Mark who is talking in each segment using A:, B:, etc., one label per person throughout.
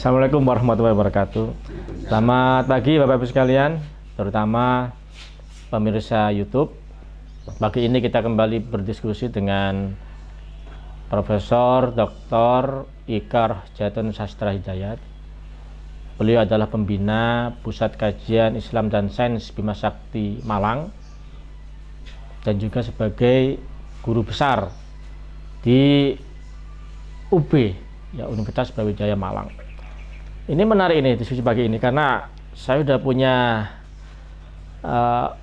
A: Assalamualaikum warahmatullahi wabarakatuh. Selamat pagi Bapak Ibu sekalian, terutama pemirsa YouTube. Pagi ini kita kembali berdiskusi dengan Profesor Dr. Ikar Jatun Sastra Hidayat. Beliau adalah pembina Pusat Kajian Islam dan Sains Bima Sakti Malang dan juga sebagai guru besar di UB, ya, Universitas Brawijaya Malang. Ini menarik ini diskusi pagi ini karena saya sudah punya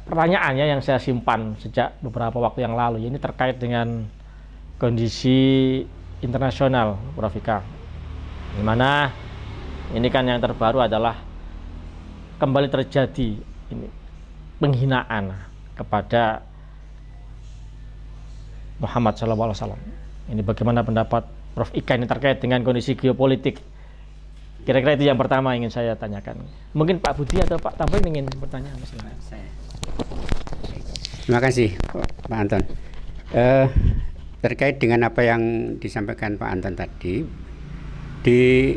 A: pertanyaannya yang saya simpan sejak beberapa waktu yang lalu. Ini terkait dengan kondisi internasional, Prof. Ika. Dimana ini kan yang terbaru adalah kembali terjadi ini penghinaan kepada Muhammad SAW. Ini bagaimana pendapat Prof. Ika ini terkait dengan kondisi geopolitik? Kira-kira itu yang pertama ingin saya tanyakan. Mungkin Pak Budi atau Pak Tamrin ingin bertanya.
B: Terima kasih Pak Anton. Terkait dengan apa yang disampaikan Pak Anton tadi, di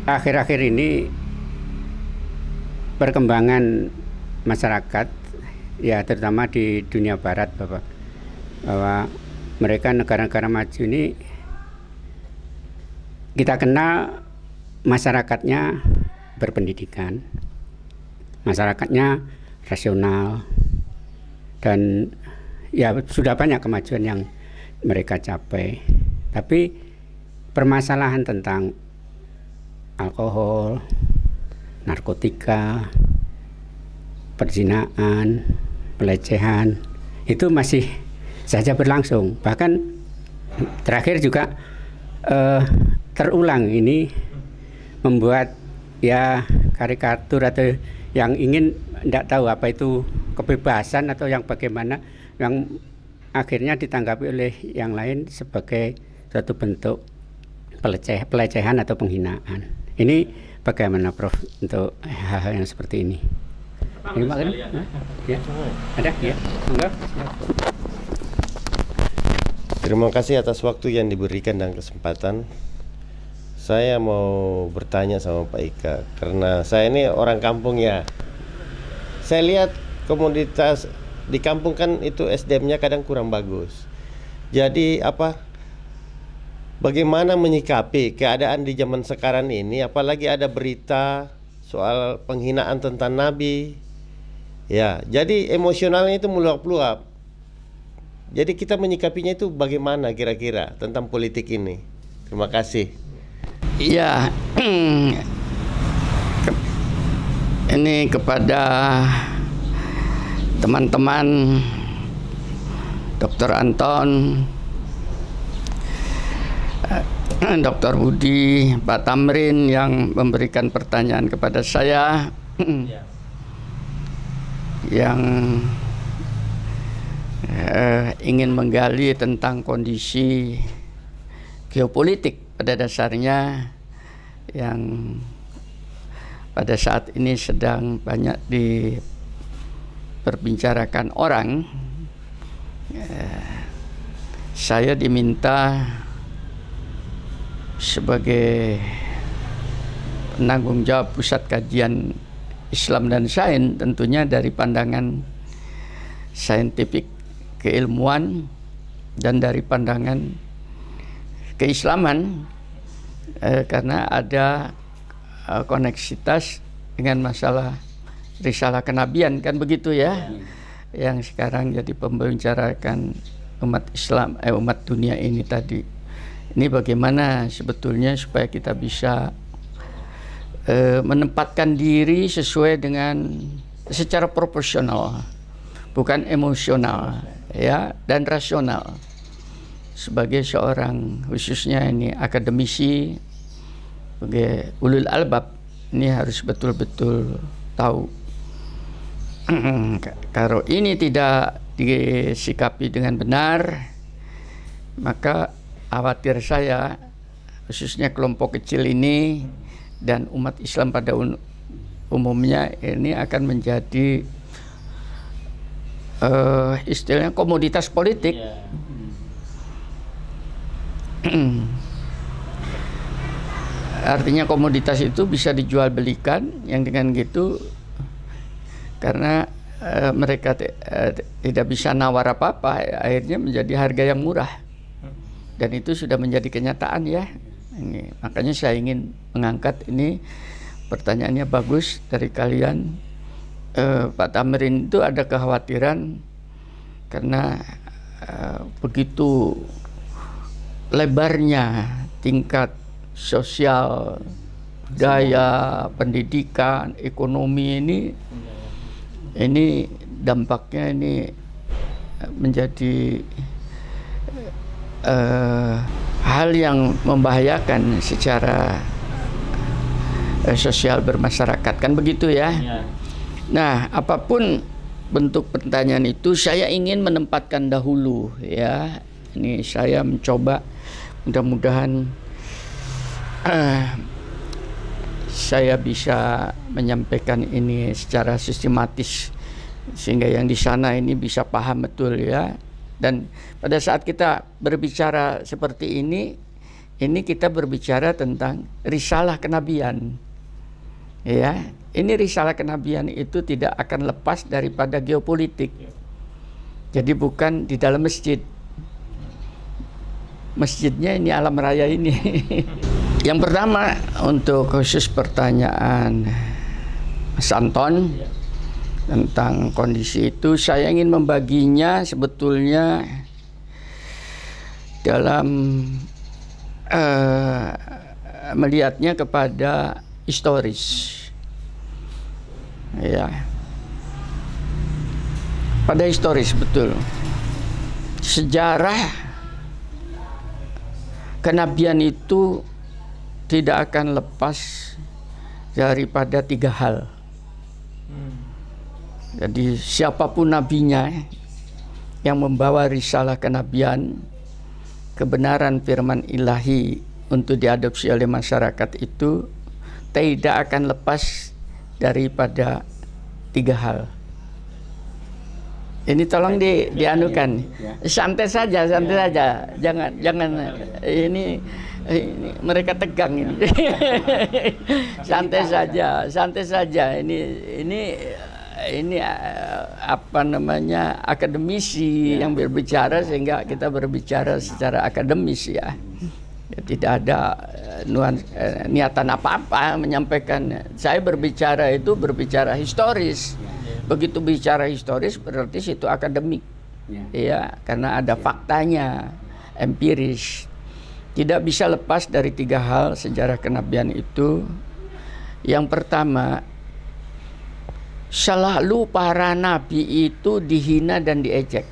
B: akhir-akhir ini perkembangan masyarakat, ya terutama di dunia barat, Bapak, bahwa mereka negara-negara maju ini kita kenal masyarakatnya berpendidikan, masyarakatnya rasional, dan ya sudah banyak kemajuan yang mereka capai. Tapi permasalahan tentang alkohol, narkotika, perzinaan, pelecehan itu masih saja berlangsung. Bahkan terakhir juga terulang. Ini membuat ya karikatur atau yang ingin tidak tahu apa itu kebebasan atau yang bagaimana, yang akhirnya ditanggapi oleh yang lain sebagai suatu bentuk pelecehan atau penghinaan. Ini bagaimana Prof untuk hal-hal yang seperti ini? Ini Pak ya. Ada ya? Enggak?
C: Terima kasih atas waktu yang diberikan dan kesempatan. Saya mau bertanya sama Pak Ika, karena saya ini orang kampung ya. Saya lihat komoditas di kampung kan itu SDM-nya kadang kurang bagus. Jadi bagaimana menyikapi keadaan di zaman sekarang ini, apalagi ada berita soal penghinaan tentang Nabi. Ya, jadi emosionalnya itu meluap-luap. Jadi kita menyikapinya itu bagaimana kira-kira tentang politik ini? Terima kasih.
D: Ya, ini kepada teman-teman Dr. Anton, Dr. Budi, Pak Tamrin yang memberikan pertanyaan kepada saya, yang ingin menggali tentang kondisi geopolitik pada dasarnya yang pada saat ini sedang banyak diperbicarakan orang. Saya diminta sebagai penanggung jawab Pusat Kajian Islam dan Sains, tentunya dari pandangan saintifik keilmuan dan dari pandangan keislaman, karena ada koneksitas dengan masalah risalah kenabian, kan begitu ya, yang sekarang jadi pembicarakan umat Islam, umat dunia ini tadi. Ini bagaimana sebetulnya supaya kita bisa menempatkan diri sesuai dengan secara proporsional, bukan emosional, ya, dan rasional. Sebagai seorang, khususnya ini akademisi, sebagai ulul albab, ini harus betul-betul tahu. Kalau ini tidak disikapi dengan benar, maka khawatir saya, khususnya kelompok kecil ini dan umat Islam pada umumnya, ini akan menjadi istilahnya komoditas politik. artinya komoditas itu bisa dijual belikan, yang dengan gitu karena mereka tidak bisa nawar apa-apa, akhirnya menjadi harga yang murah, dan itu sudah menjadi kenyataan ya. Ini makanya saya ingin mengangkat ini. Pertanyaannya bagus dari kalian. Pak Tamirin, itu ada kekhawatiran karena begitu lebarnya tingkat sosial, budaya, pendidikan, ekonomi ini dampaknya ini menjadi hal yang membahayakan secara sosial bermasyarakat, kan begitu ya? Nah, apapun bentuk pertanyaan itu, saya ingin menempatkan dahulu ya. Ini saya mencoba, mudah-mudahan saya bisa menyampaikan ini secara sistematis sehingga yang di sana ini bisa paham betul ya. Dan pada saat kita berbicara seperti ini kita berbicara tentang risalah kenabian. Ya, ini risalah kenabian itu tidak akan lepas daripada geopolitik. Jadi bukan di dalam masjid. Masjidnya ini alam raya ini. Yang pertama, untuk khusus pertanyaan Mas Anton tentang kondisi itu, saya ingin membaginya sebetulnya dalam melihatnya kepada historis. Ya. Pada historis betul. Sejarah kenabian itu tidak akan lepas daripada 3 hal. Jadi siapapun nabinya yang membawa risalah kenabian, kebenaran firman ilahi untuk diadopsi oleh masyarakat itu tidak akan lepas daripada 3 hal. Ini tolong dianukan. Santai saja. Jangan ini mereka tegang ini. Santai saja. Ini apa namanya, akademisi yang berbicara, sehingga kita berbicara secara akademis ya. Tidak ada niatan apa-apa menyampaikan. Saya berbicara itu berbicara historis. Begitu bicara historis berarti situ akademik. Ya, karena ada faktanya, empiris. Tidak bisa lepas dari 3 hal sejarah kenabian itu. Yang pertama, selalu para nabi itu dihina dan diejek.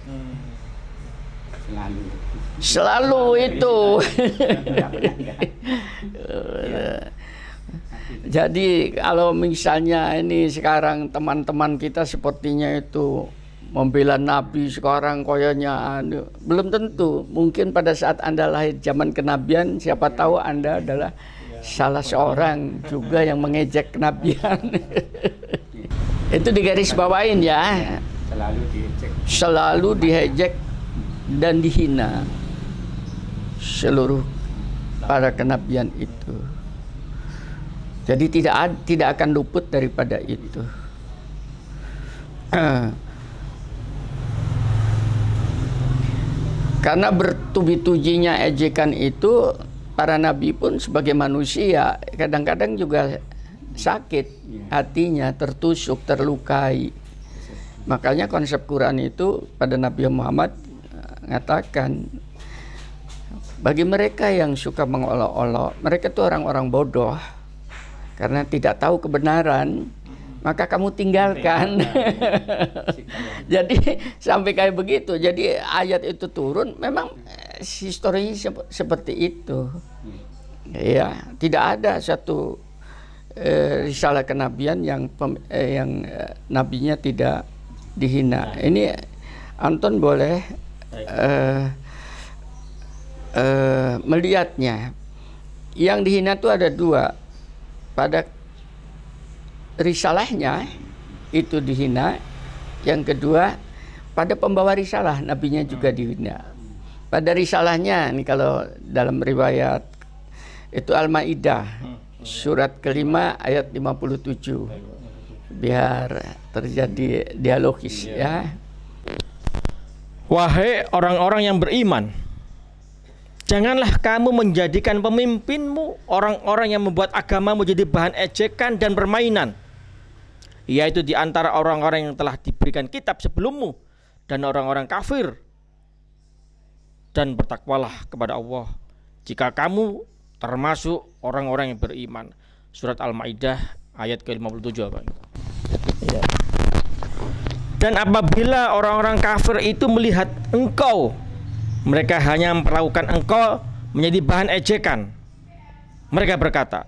D: Selalu itu. Jadi kalau misalnya ini sekarang teman-teman kita sepertinya itu membela Nabi, sekarang koyanya belum tentu. Mungkin pada saat Anda lahir zaman kenabian, siapa tahu Anda adalah salah seorang juga yang mengejek kenabian. Itu digarisbawain ya. Selalu diejek dan dihina seluruh para kenabian itu. Jadi tidak akan luput daripada itu. Karena bertubi-tubinya ejekan itu, para nabi pun sebagai manusia kadang-kadang juga sakit hatinya, tertusuk, terlukai. Makanya konsep Quran itu pada Nabi Muhammad mengatakan, bagi mereka yang suka mengolok-olok, mereka itu orang-orang bodoh karena tidak tahu kebenaran, maka kamu tinggalkan. Jadi sampai kayak begitu. Jadi ayat itu turun, memang historinya seperti itu. Ya, tidak ada satu risalah kenabian yang nabinya tidak dihina. Ini Anton boleh melihatnya. Yang dihina itu ada 2. Pada risalahnya itu dihina. Yang kedua, pada pembawa risalah nabinya juga dihina. Pada risalahnya, ini kalau dalam riwayat itu Al-Maidah surat kelima ayat 57. Biar terjadi dialogis ya.
A: Wahai orang-orang yang beriman, janganlah kamu menjadikan pemimpinmu orang-orang yang membuat agamamu jadi bahan ejekan dan permainan, yaitu di antara orang-orang yang telah diberikan kitab sebelummu dan orang-orang kafir. Dan bertakwalah kepada Allah jika kamu termasuk orang-orang yang beriman. Surat Al-Maidah ayat ke-57, Pak. Ya. Dan apabila orang-orang kafir itu melihat engkau, mereka hanya memperlakukan engkau menjadi bahan ejekan. Mereka berkata,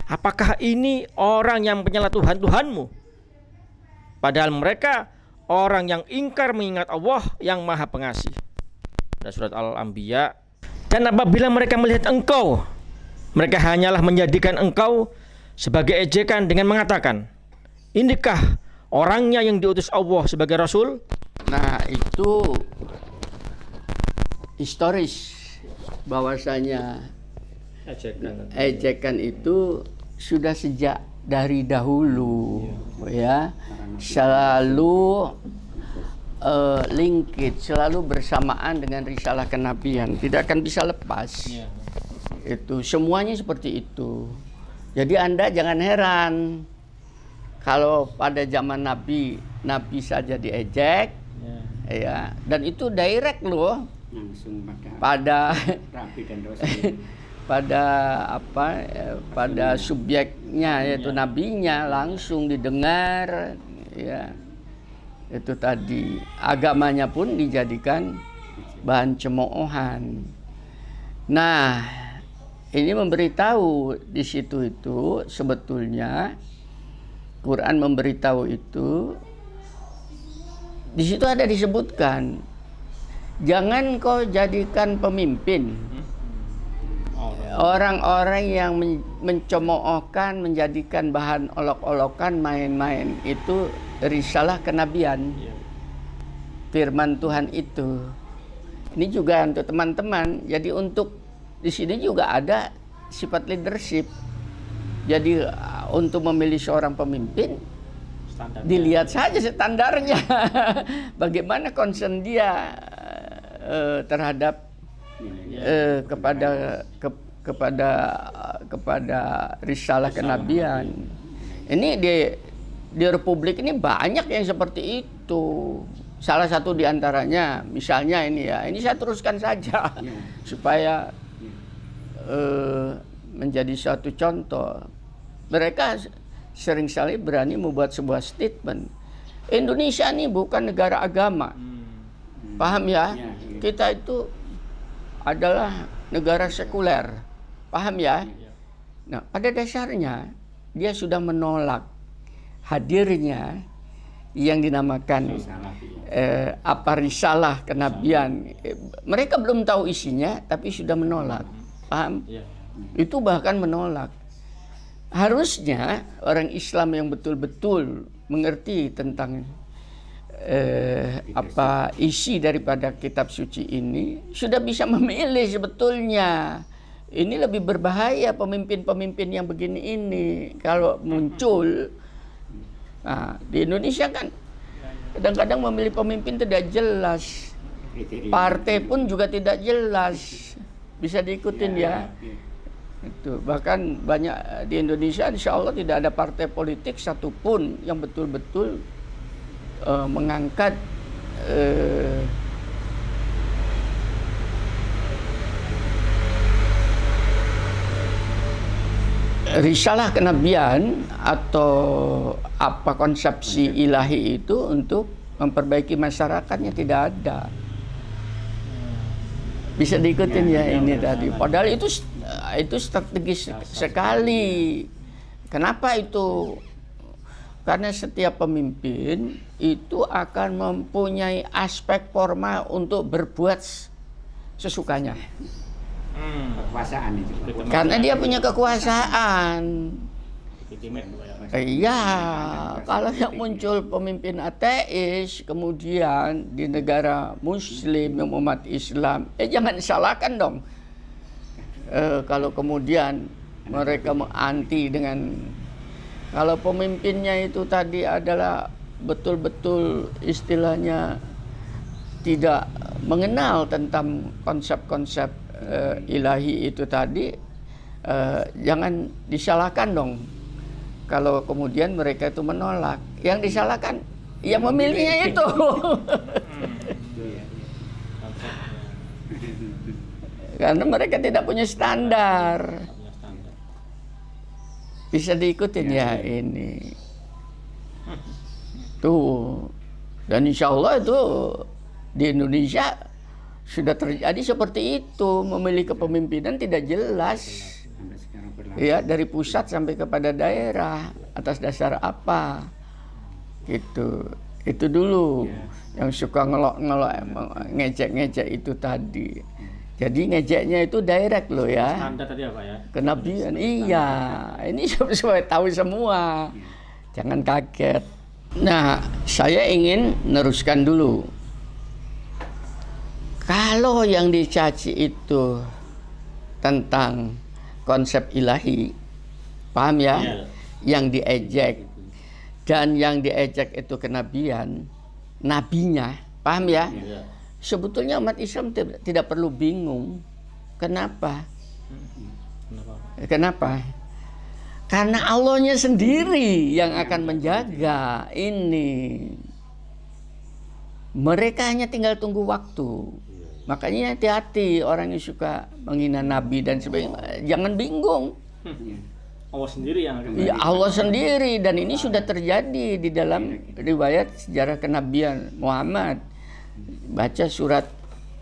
A: apakah ini orang yang penyela Tuhan-Tuhanmu? Padahal mereka orang yang ingkar mengingat Allah yang Maha Pengasih. Dan surat Al-Anbiya, dan apabila mereka melihat engkau, mereka hanyalah menjadikan engkau sebagai ejekan dengan mengatakan, inikah orangnya yang diutus Allah sebagai Rasul?
D: Nah, itu historis bahwasanya ejekan itu sudah sejak dari dahulu, ya, selalu linkit, selalu bersamaan dengan risalah kenabian, tidak akan bisa lepas. Itu semuanya seperti itu. Jadi Anda jangan heran kalau pada zaman Nabi saja diejek, ya, dan itu direct loh,
B: langsung
D: pada
B: Rabi dan Rasul.
D: pada subjeknya, yaitu nabinya, langsung didengar, ya. Itu tadi agamanya pun dijadikan bahan cemoohan. Nah, ini memberitahu di situ itu sebetulnya Quran memberitahu itu, di situ ada disebutkan, jangan kau jadikan pemimpin orang-orang yang mencemoohkan, menjadikan bahan olok-olokan, main-main. Itu risalah kenabian, firman Tuhan itu. Ini juga untuk teman-teman. Jadi untuk di sini juga ada sifat leadership. Jadi untuk memilih seorang pemimpin, dilihat saja standarnya, bagaimana concern dia terhadap kepada risalah kenabian. Ini di Republik ini banyak yang seperti itu. Salah satu diantaranya, misalnya ini ya, ini saya teruskan saja supaya menjadi suatu contoh. Mereka sering sekali berani membuat sebuah statement, Indonesia ini bukan negara agama. Paham ya? Kita itu adalah negara sekuler. Paham ya? Nah, pada dasarnya dia sudah menolak hadirnya yang dinamakan risalah kenabian. Mereka belum tahu isinya tapi sudah menolak. Paham? Itu bahkan menolak. Harusnya orang Islam yang betul-betul mengerti tentang isi daripada kitab suci ini sudah bisa memilih sebetulnya. Ini lebih berbahaya pemimpin-pemimpin yang begini ini kalau muncul. Nah, di Indonesia kan kadang-kadang memilih pemimpin tidak jelas, partai pun juga tidak jelas, bisa diikutin ya. Itu bahkan banyak di Indonesia, insya Allah tidak ada partai politik satupun yang betul-betul mengangkat risalah kenabian atau konsepsi ilahi itu untuk memperbaiki masyarakatnya, tidak ada. Bisa diikutin ya ini tadi. Padahal itu strategis sekali. Kenapa itu? Karena setiap pemimpin itu akan mempunyai aspek formal untuk berbuat sesukanya.
B: Kekuasaan itu.
D: Karena dia punya kekuasaan. Iya, kalau yang muncul pemimpin ateis kemudian di negara Muslim yang umat Islam, jangan salahkan dong. Kalau kemudian mereka anti dengan, kalau pemimpinnya itu tadi adalah betul-betul istilahnya tidak mengenal tentang konsep-konsep ilahi itu tadi, jangan disalahkan dong kalau kemudian mereka itu menolak. Yang disalahkan yang memilihnya itu. Karena mereka tidak punya standar. Bisa diikutin ya ini. Tuh. Dan insya Allah itu di Indonesia sudah terjadi seperti itu, memilih kepemimpinan tidak jelas. Ya, dari pusat sampai kepada daerah, atas dasar apa? Gitu. Itu dulu yang suka ngelok-ngelok, ngejek-ngejek itu tadi. Jadi ngejeknya itu direct loh ya.
A: Standar tadi apa ya?
D: Kenabian, iya. Ini semua tahu semua. Jangan kaget. Nah, saya ingin neruskan dulu. Kalau yang dicaci itu tentang konsep ilahi, paham ya? Yang diejek. Dan yang diejek itu kenabian, nabinya, paham ya? Sebetulnya umat Islam tidak perlu bingung. Kenapa? Kenapa? Karena Allahnya sendiri yang akan menjaga ini. Mereka hanya tinggal tunggu waktu. Makanya hati-hati orang yang suka menghina Nabi dan sebagainya. Jangan bingung.
A: Allah sendiri yang akan.
D: Ya, Allah sendiri, dan ini sudah terjadi di dalam riwayat sejarah kenabian Muhammad. Baca surat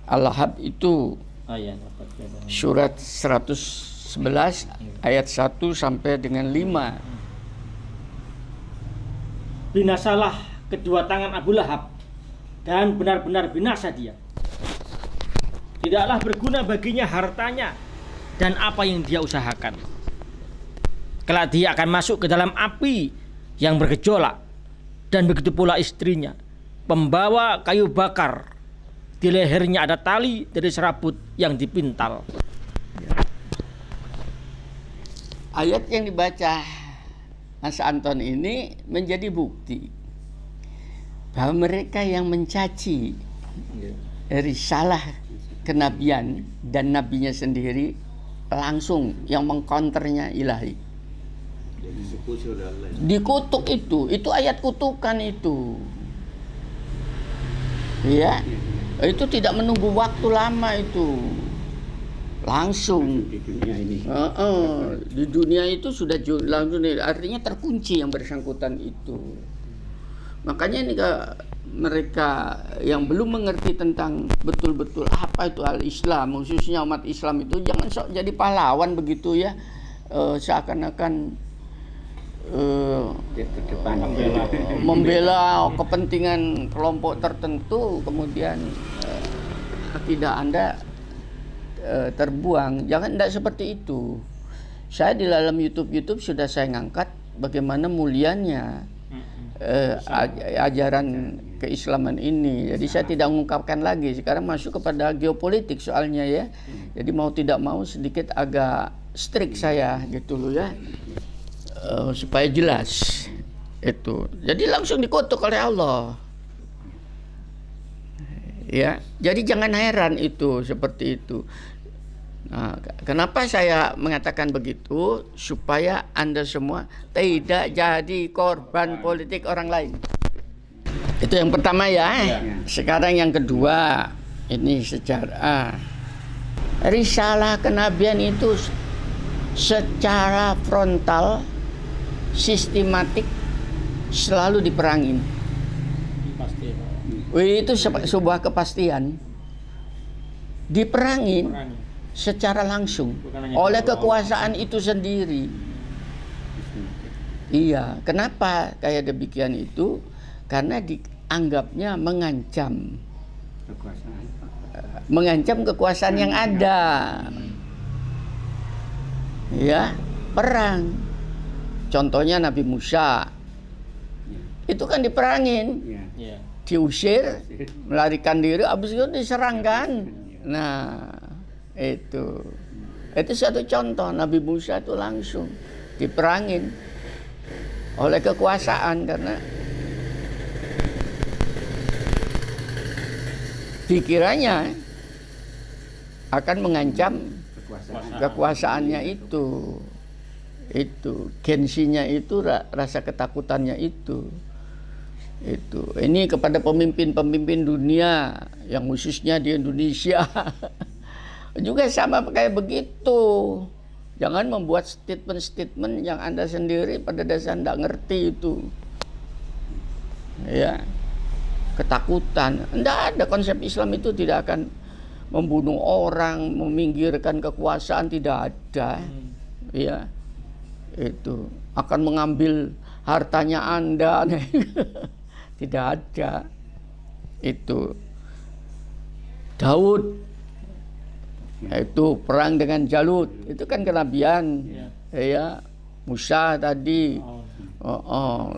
D: Al-Lahab itu. Surat 111 ayat 1 sampai dengan 5.
E: Binasalah kedua tangan Abu Lahab dan benar-benar binasa dia. Tidaklah berguna baginya hartanya dan apa yang dia usahakan. Kelak dia akan masuk ke dalam api yang bergejolak, dan begitu pula istrinya, pembawa kayu bakar. Di lehernya ada tali dari serabut yang dipintal.
D: Ayat yang dibaca Mas Anton ini menjadi bukti bahwa mereka yang mencaci risalah kenabian dan nabinya sendiri langsung yang mengkonternya ilahi. Dikutuk itu ayat kutukan itu. Ya, itu tidak menunggu waktu lama itu. Langsung di dunia ini. Di dunia itu sudah langsung, artinya terkunci yang bersangkutan itu. Makanya ini mereka yang belum mengerti tentang betul-betul apa itu al-Islam, khususnya umat Islam itu, jangan sok jadi pahlawan begitu ya, seakan-akan membela kepentingan kelompok tertentu, kemudian tidak Anda terbuang. Jangan, tidak seperti itu. Saya di dalam YouTube sudah saya ngangkat bagaimana mulianya ajaran keislaman ini. Jadi saya tidak mengungkapkan lagi. Sekarang masuk kepada geopolitik soalnya ya. Jadi mau tidak mau sedikit agak strict saya gitu loh ya, supaya jelas itu. Jadi langsung dikutuk oleh Allah. Ya, jadi jangan heran itu seperti itu. Nah, kenapa saya mengatakan begitu? Supaya Anda semua tidak jadi korban politik orang lain. Itu yang pertama ya. Sekarang yang kedua, ini secara risalah kenabian itu secara frontal, sistematik selalu diperangin. Itu sebuah kepastian. Diperangin secara langsung oleh kekuasaan itu sendiri. Iya, kenapa kayak demikian itu? Karena dianggapnya mengancam kekuasaan yang ada. Ya, perang. Contohnya Nabi Musa. Itu kan diperangin. Diusir, melarikan diri, habis itu diserang kan. Nah, itu. Itu satu contoh, Nabi Musa itu langsung diperangin oleh kekuasaan karena dikiranya akan mengancam kekuasaannya itu gengsinya itu, rasa ketakutannya itu. Ini kepada pemimpin-pemimpin dunia yang khususnya di Indonesia juga sama kayak begitu. Jangan membuat statement-statement yang Anda sendiri pada dasar tidak ngerti itu, ya, ketakutan. Tidak ada, konsep Islam itu tidak akan membunuh orang, meminggirkan kekuasaan, tidak ada, ya. Itu akan mengambil hartanya Anda, tidak ada. Itu Daud, itu perang dengan Jalut, itu kan kenabian, ya. Musa tadi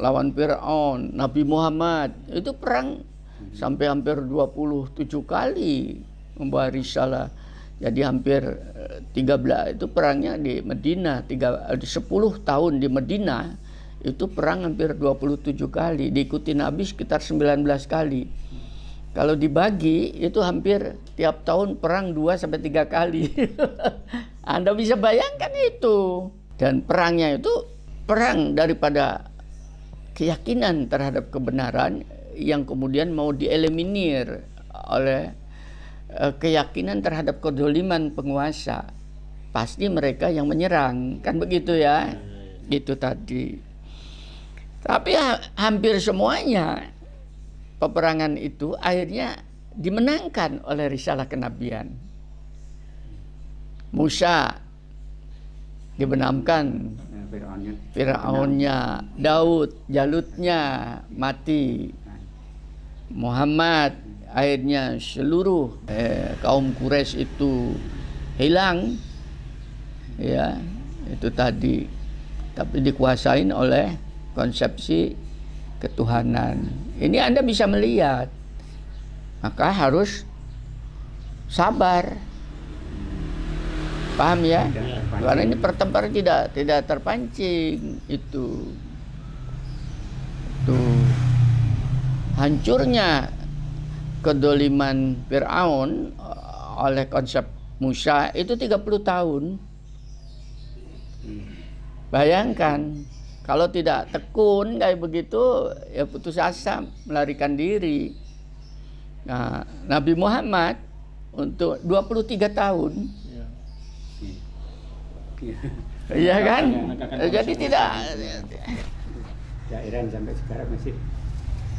D: lawan Fir'aun, Nabi Muhammad itu perang sampai hampir 27 kali membawa risalah. Jadi hampir 13 itu perangnya di Medina, 10 tahun di Medina itu perang hampir 27 kali, diikuti Nabi sekitar 19 kali. Kalau dibagi itu hampir tiap tahun perang 2-3 kali. Anda bisa bayangkan itu. Dan perangnya itu perang daripada keyakinan terhadap kebenaran yang kemudian mau dieliminir oleh keyakinan terhadap kedoliman penguasa. Pasti mereka yang menyerang, kan begitu ya. Itu tadi. Tapi hampir semuanya peperangan itu akhirnya dimenangkan oleh risalah kenabian. Musa dibenamkan, Fir'aunnya, Daud, Jalutnya mati, Muhammad akhirnya seluruh kaum Quraisy itu hilang, ya, itu tadi. Tapi dikuasain oleh konsepsi ketuhanan. Ini Anda bisa melihat, maka harus sabar, paham ya? Karena ini pertempuran tidak terpancing itu. Hancurnya kedoliman Fir'aun oleh konsep Musa itu 30 tahun. Bayangkan kalau tidak tekun kayak begitu, ya putus asa, melarikan diri. Nah, Nabi Muhammad untuk 23 tahun. Iya kan? Jadi tidak.
B: Iran sampai sekarang masih.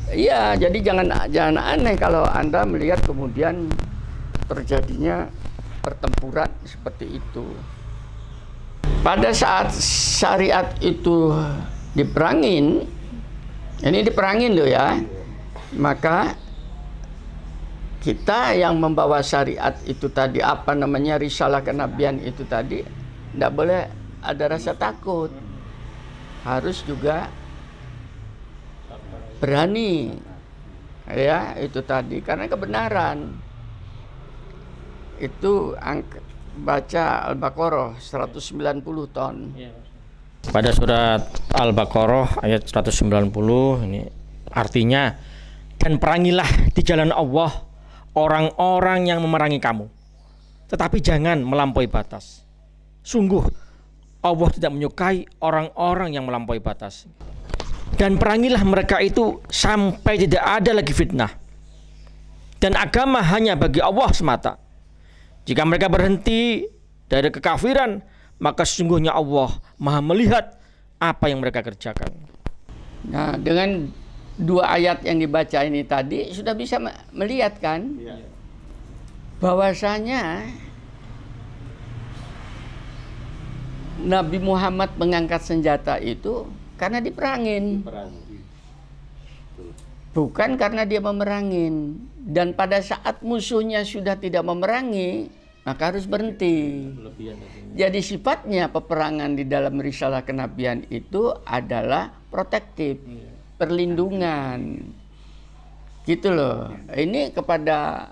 D: Iya, jadi jangan aneh kalau Anda melihat kemudian terjadinya pertempuran seperti itu. Pada saat syariat itu diperangin, ini diperangin loh ya, maka kita yang membawa syariat itu tadi, apa namanya, risalah kenabian itu tadi, tidak boleh ada rasa takut, harus juga berani, ya, itu tadi, karena kebenaran itu. Baca Al-Baqarah 190 ton.
A: Pada surat Al-Baqarah ayat 190 ini artinya, dan perangilah di jalan Allah orang-orang yang memerangi kamu, tetapi jangan melampaui batas. Sungguh Allah tidak menyukai orang-orang yang melampaui batas. Dan perangilah mereka itu sampai tidak ada lagi fitnah, dan agama hanya bagi Allah semata. Jika mereka berhenti dari kekafiran, maka sesungguhnya Allah Maha melihat apa yang mereka kerjakan.
D: Nah, dengan 2 ayat yang dibaca ini tadi sudah bisa melihat kan, bahwasanya Nabi Muhammad mengangkat senjata itu karena diperangin, bukan karena dia memerangin. Dan pada saat musuhnya sudah tidak memerangi, maka harus berhenti. Jadi sifatnya peperangan di dalam risalah kenabian itu adalah protektif, perlindungan, gitu loh. Ini kepada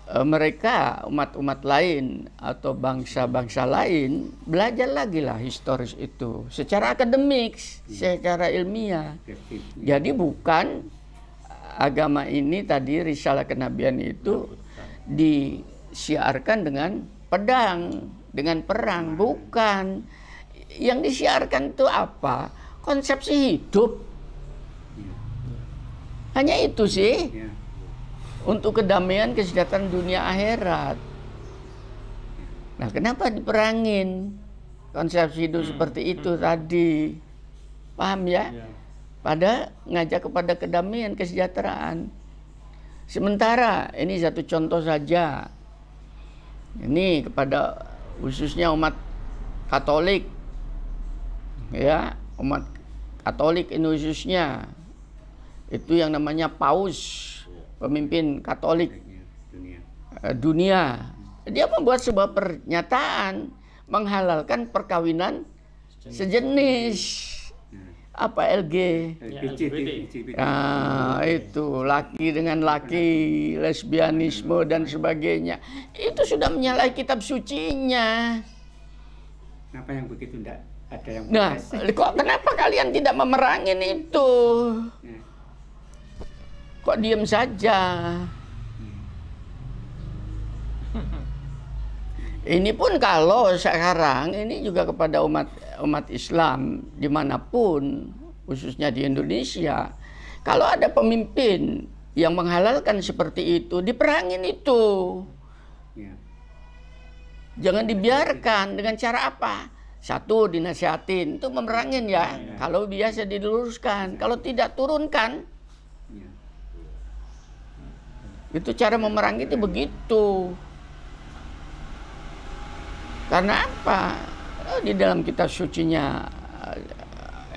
D: mereka umat-umat lain atau bangsa-bangsa lain belajar lagi lah historis itu secara akademik, secara ilmiah. Jadi bukan agama ini tadi risalah kenabian itu disiarkan dengan pedang, dengan perang, bukan. Yang disiarkan itu apa? Konsepsi hidup. Hanya itu sih. Untuk kedamaian kesejahteraan dunia akhirat. Nah, kenapa diperangin konsepsi hidup seperti itu tadi? Paham ya? Pada ngajak kepada kedamaian kesejahteraan. Sementara ini satu contoh saja. Ini kepada khususnya umat Katolik. Ya, umat Katolik ini khususnya. Itu yang namanya Paus, pemimpin Katolik dunia. Dia membuat sebuah pernyataan menghalalkan perkawinan sejenis. Apa LG? Nah, itu laki dengan laki, lesbianisme dan sebagainya. Itu sudah menyalahi kitab sucinya.
B: Kenapa yang begitu enggak ada yang
D: Nah, kok kenapa kalian tidak memerangin itu? Kok diam saja? Ini pun kalau sekarang ini juga kepada umat Islam dimanapun, khususnya di Indonesia, kalau ada pemimpin yang menghalalkan seperti itu, diperangin itu. Jangan dibiarkan. Dengan cara apa? Satu, dinasihatin, itu memerangin ya. Kalau biasa diluruskan, kalau tidak turunkan. Itu cara memerangi itu begitu. Karena apa? Di dalam kitab sucinya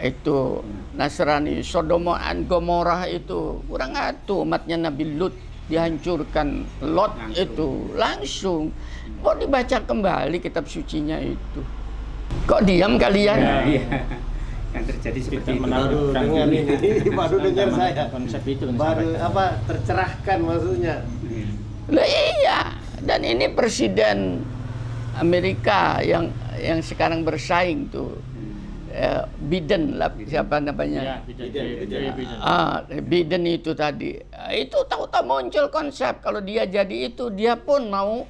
D: itu Nasrani, Sodom dan Gomorrah itu kurang atuh umatnya Nabi Lut dihancurkan, Lot itu langsung. Kok dibaca kembali kitab sucinya itu? Kok diam kalian?
B: Yang terjadi seperti itu.
C: Baru dengar ini, baru dengar saya.
E: Konsep itu
C: Baru apa tercerahkan maksudnya.
D: Lah iya, dan ini presiden Amerika yang sekarang bersaing tuh, Biden lah, siapa namanya? Biden itu tadi, itu tahu-tahu muncul konsep kalau dia jadi itu, dia pun mau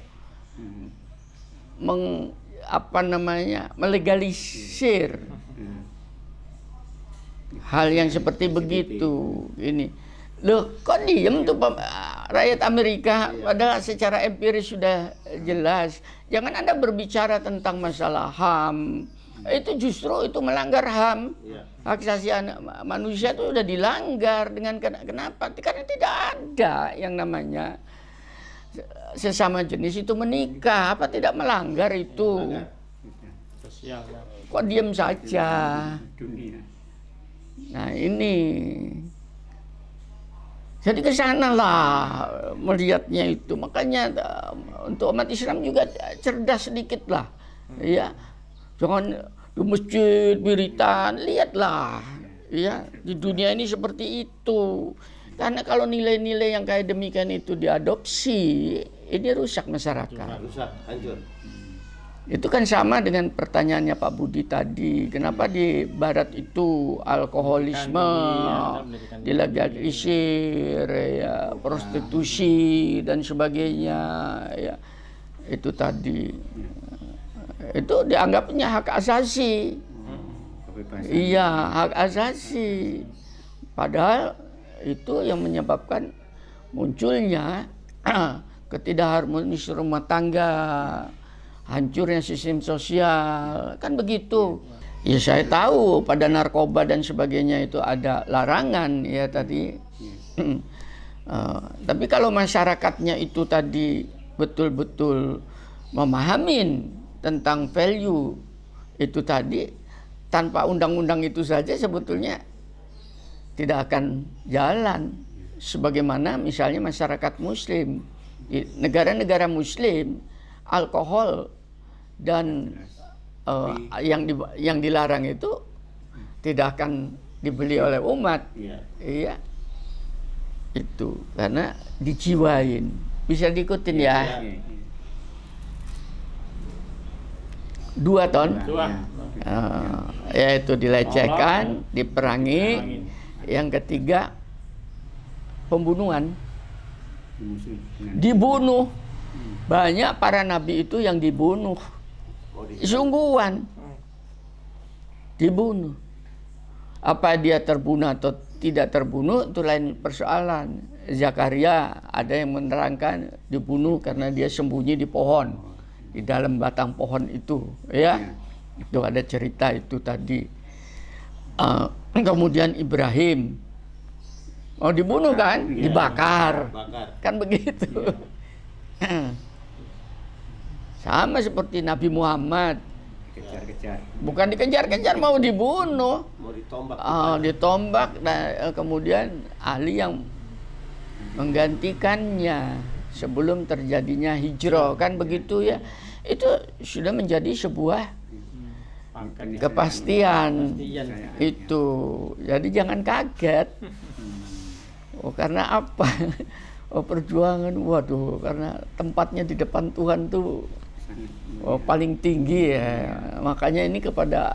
D: melegalisir hal yang seperti begitu. Ini loh, kok diem tuh rakyat Amerika, padahal secara empiris sudah jelas. Jangan Anda berbicara tentang masalah HAM, itu justru itu melanggar HAM. Hak asasi manusia itu sudah dilanggar dengan kenapa? Karena tidak ada yang namanya sesama jenis itu menikah. Apa tidak melanggar itu? Kok diam saja? Nah ini, jadi ke sana lah melihatnya itu. Makanya untuk umat Islam juga cerdas sedikit lah, ya. Jangan di masjid wiritan, lihatlah, ya di dunia ini seperti itu. Karena kalau nilai-nilai yang kayak demikian itu diadopsi, ini rusak masyarakat.
C: Rusak, hancur.
D: Itu kan sama dengan pertanyaannya Pak Budi tadi, kenapa di Barat itu alkoholisme dilegalisir, ya, prostitusi dan sebagainya, ya itu tadi, itu dianggapnya hak asasi, iya hak asasi, padahal itu yang menyebabkan munculnya ketidakharmonis rumah tangga, hancurnya sistem sosial, kan begitu. Ya saya tahu pada narkoba dan sebagainya itu ada larangan ya tadi. Tapi kalau masyarakatnya itu tadi betul-betul memahamin tentang value itu tadi, tanpa undang-undang itu saja sebetulnya tidak akan jalan. Sebagaimana misalnya masyarakat Muslim, di negara-negara Muslim, alkohol dan yang dilarang itu tidak akan dibeli oleh umat. Iya, itu karena dijiwain. Bisa diikutin ya. 2 ton. Yaitu dilecehkan, diperangi. Yang ketiga pembunuhan. Dibunuh. Banyak para nabi itu yang dibunuh. Sungguhan. Dibunuh. Apa dia terbunuh atau tidak terbunuh itu lain persoalan. Zakaria ada yang menerangkan dibunuh karena dia sembunyi di pohon, di dalam batang pohon itu, ya. Itu ada cerita itu tadi. Kemudian Ibrahim mau dibunuh kan, dibakar, kan begitu. Sama seperti Nabi Muhammad. Bukan dikejar-kejar, mau dibunuh, mau ditombak. Ditombak, dan kemudian ahli yang menggantikannya sebelum terjadinya hijrah, kan begitu ya. Itu sudah menjadi sebuah kepastian itu. Jadi jangan kaget. Karena apa? Perjuangan, waduh, karena tempatnya di depan Tuhan tuh paling tinggi ya. Makanya ini kepada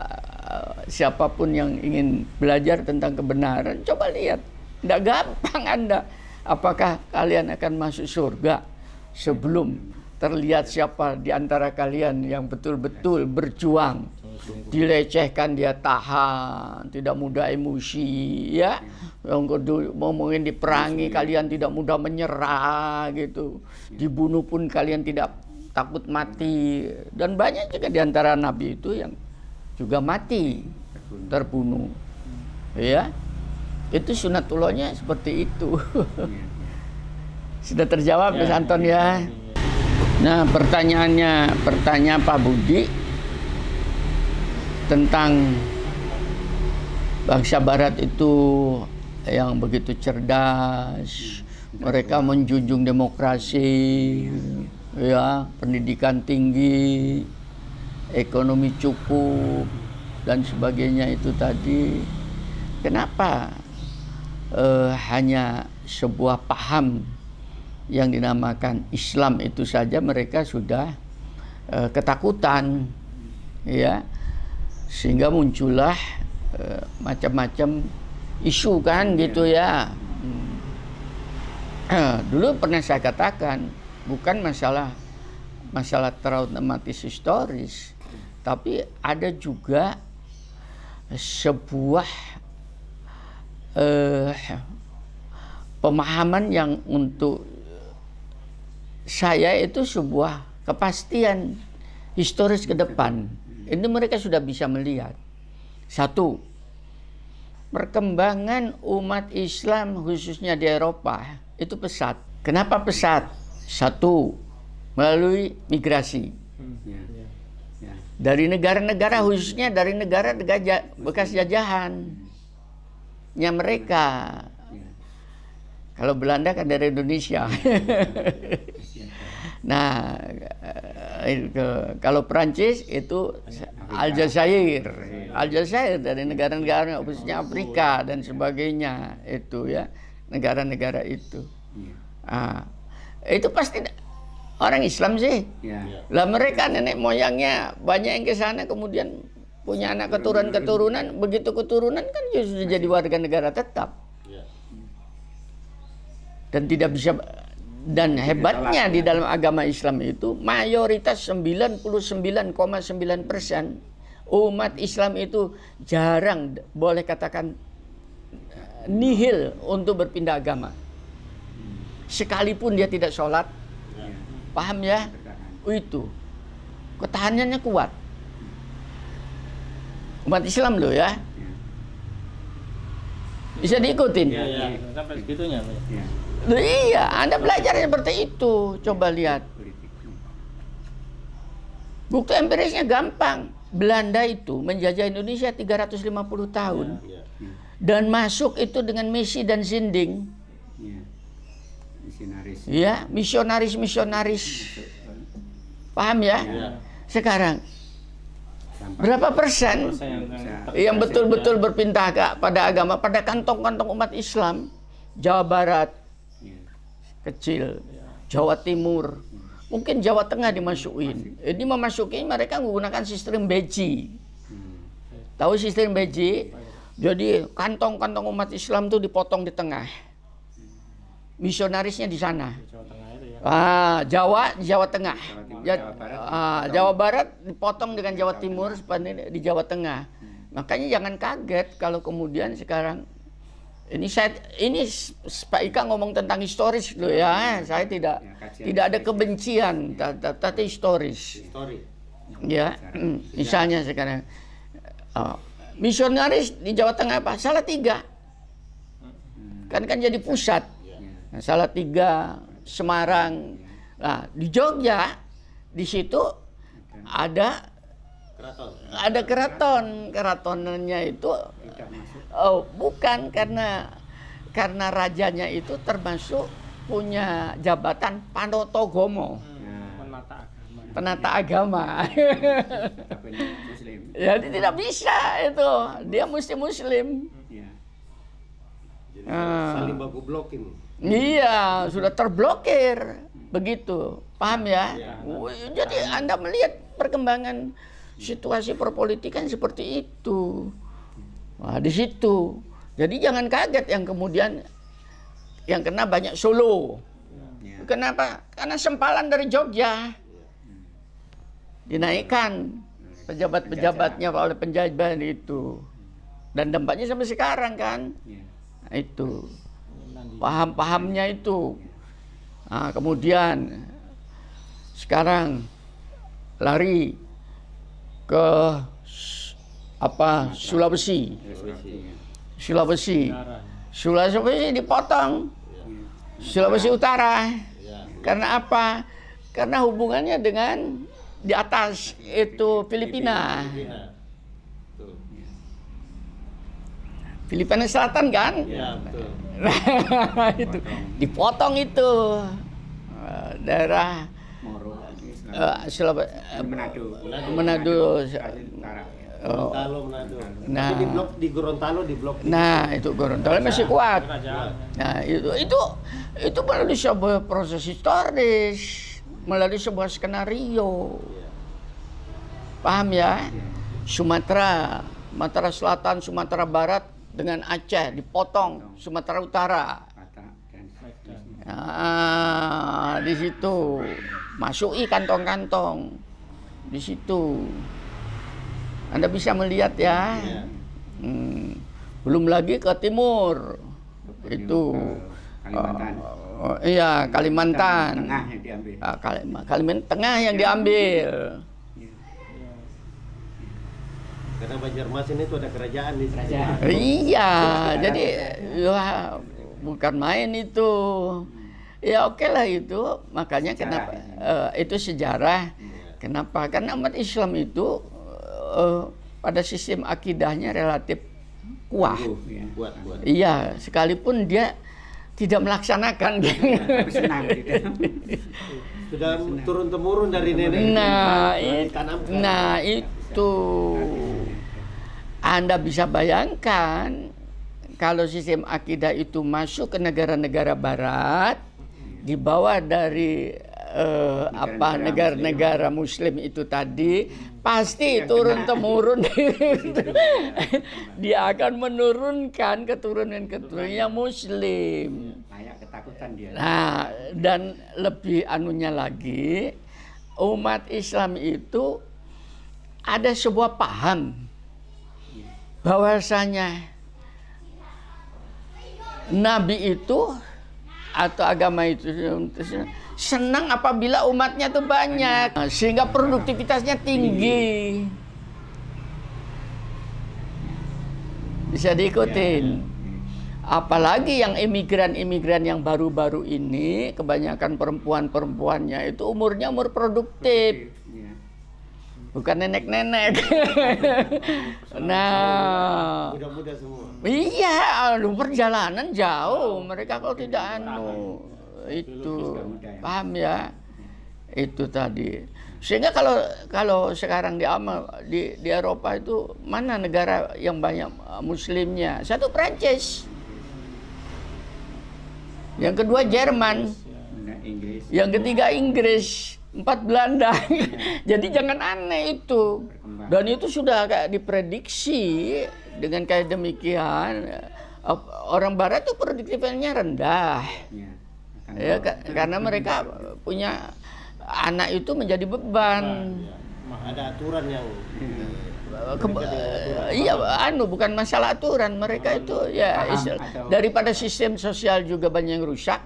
D: siapapun yang ingin belajar tentang kebenaran, coba lihat. Tidak gampang Anda. Apakah kalian akan masuk surga sebelum terlihat siapa di antara kalian yang betul-betul berjuang? Dilecehkan dia tahan, tidak mudah emosi, ya. Yang kedua ngomongin diperangi, kalian tidak mudah menyerah gitu. Dibunuh pun kalian tidak takut mati. Dan banyak juga di antara nabi itu yang juga mati, terbunuh. Ya. Itu sunatullahnya seperti itu. Sudah terjawab Mas Anton ya. Nah, pertanyaan Pak Budi tentang bangsa Barat itu yang begitu cerdas, mereka menjunjung demokrasi, ya, pendidikan tinggi, ekonomi cukup dan sebagainya itu tadi. Kenapa hanya sebuah paham yang dinamakan Islam itu saja mereka sudah ketakutan, ya, sehingga muncullah macam-macam isu kan gitu ya. Dulu pernah saya katakan bukan masalah traumatis historis, tapi ada juga sebuah pemahaman yang untuk saya itu sebuah kepastian historis ke depan. Ini mereka sudah bisa melihat. Satu, perkembangan umat Islam khususnya di Eropa itu pesat. Kenapa pesat? Satu, melalui migrasi. Dari negara-negara, khususnya dari negara bekas jajahannya mereka. Kalau Belanda kan dari Indonesia. Nah, kalau Perancis itu Aljazair dari negara-negara khususnya Afrika dan sebagainya itu ya, negara-negara itu. Itu pasti orang Islam sih. Lah mereka nenek moyangnya banyak yang ke sana kemudian punya anak keturunan, begitu keturunan kan sudah jadi warga negara tetap. Dan tidak bisa. Dan hebatnya di dalam agama Islam itu mayoritas 99,9% umat Islam itu jarang, boleh katakan nihil untuk berpindah agama. Sekalipun dia tidak sholat, paham ya? Itu ketahanannya kuat. Umat Islam loh ya. Bisa diikutin.
E: Ya, sampai segitunya.
D: Loh, iya, Anda belajar seperti itu. Coba lihat. Bukti empirisnya gampang. Belanda itu menjajah Indonesia 350 tahun. Dan masuk itu dengan misi dan sinding. Ya, misionaris. Paham ya? Sekarang berapa persen yang betul-betul berpindah pada agama, pada kantong-kantong umat Islam? Jawa Barat kecil, Jawa Timur, mungkin Jawa Tengah dimasukin. Ini memasukin mereka menggunakan sistem beji. Tahu sistem beji? Jadi kantong-kantong umat Islam tuh dipotong di tengah. Misionarisnya di sana. Jawa Tengah. Jawa Barat dipotong dengan Jawa Timur di Jawa Tengah. Makanya jangan kaget kalau kemudian sekarang ini Pak Ika ngomong tentang historis loh ya. Saya tidak ada kebencian, tapi historis. Ya, misalnya sekarang misionaris di Jawa Tengah apa? Salatiga. Kan jadi pusat. Salatiga, Semarang. Nah, di Jogja di situ ada keraton. Keratonannya itu bukan karena rajanya itu termasuk punya jabatan Panotogomo, penata agama. Jadi tidak bisa itu, dia mesti Muslim.
C: Saling baku blokin.
D: Iya, sudah terblokir begitu, paham ya? Jadi Anda melihat perkembangan situasi perpolitikan seperti itu. Wah, di situ. Jadi jangan kaget yang kemudian yang kena banyak Solo. Kenapa? Karena sempalan dari Jogja. Dinaikkan pejabat-pejabatnya oleh penjabat itu. Dan dampaknya sampai sekarang kan. Nah, itu. Paham-pahamnya itu. Nah, kemudian sekarang lari ke Sulawesi dipotong. Sulawesi Utara. Karena apa? Karena hubungannya dengan di atas itu Filipina. Filipina Selatan kan?
C: Ya, betul.
D: Itu dipotong itu daerah Manado.
C: Gorontalo, Manado.
D: Nah,
C: di Gorontalo diblok.
D: Nah, itu Gorontalo masih kuat. Nah, itu melalui sebuah proses historis, melalui sebuah skenario. Paham ya? Sumatera Selatan, Sumatera Barat dengan Aceh dipotong, Sumatera Utara. Nah, di situ masuki kantong-kantong di situ. Anda bisa melihat ya. Belum lagi ke timur itu
B: Kalimantan.
D: Iya, Kalimantan.
B: Tengah yang diambil.
D: Kalimantan Tengah yang diambil.
C: Karena Banjarmasin itu ada kerajaan di sini.
D: Iya, jadi ya, bukan main itu. Ya oke lah itu. Makanya
B: Sejarah.
D: kenapa itu sejarah. Kenapa? Karena umat Islam itu pada sistem akidahnya relatif kuat.
C: Buat.
D: Iya, sekalipun dia tidak melaksanakan.
B: Tapi senang gitu.
C: Sudah turun temurun dari nenek.
D: Nah, itu Anda bisa bayangkan kalau sistem akidah itu masuk ke negara-negara barat, dibawa dari negara-negara Muslim itu tadi, pasti turun temurun. Dia akan menurunkan keturunan-keturunannya Muslim.
B: Kayak ketakutan dia.
D: Nah, dan lebih anunya lagi, umat Islam itu ada sebuah paham bahwasanya Nabi itu atau agama itu senang apabila umatnya itu banyak, sehingga produktivitasnya tinggi. Bisa diikutin. Apalagi yang imigran-imigran yang baru-baru ini, kebanyakan perempuan-perempuannya itu umurnya umur produktif. Bukan nenek-nenek. Nah,
C: Muda-muda semua.
D: iya, perjalanan jauh. Mereka kalau tidak itu paham ya, itu tadi. Sehingga kalau sekarang di Eropa itu mana negara yang banyak Muslimnya? Satu Prancis, yang kedua Jerman.
B: Inggris.
D: Yang ketiga Inggris, 4 Belanda. Jadi jangan aneh itu. Dan itu sudah kayak diprediksi dengan kayak demikian. Orang Barat tuh produktivitasnya rendah. Ya, karena mereka punya anak itu menjadi beban.
C: Ada aturan yang
D: Iya, bukan masalah aturan. Mereka itu ya daripada sistem sosial juga banyak yang rusak.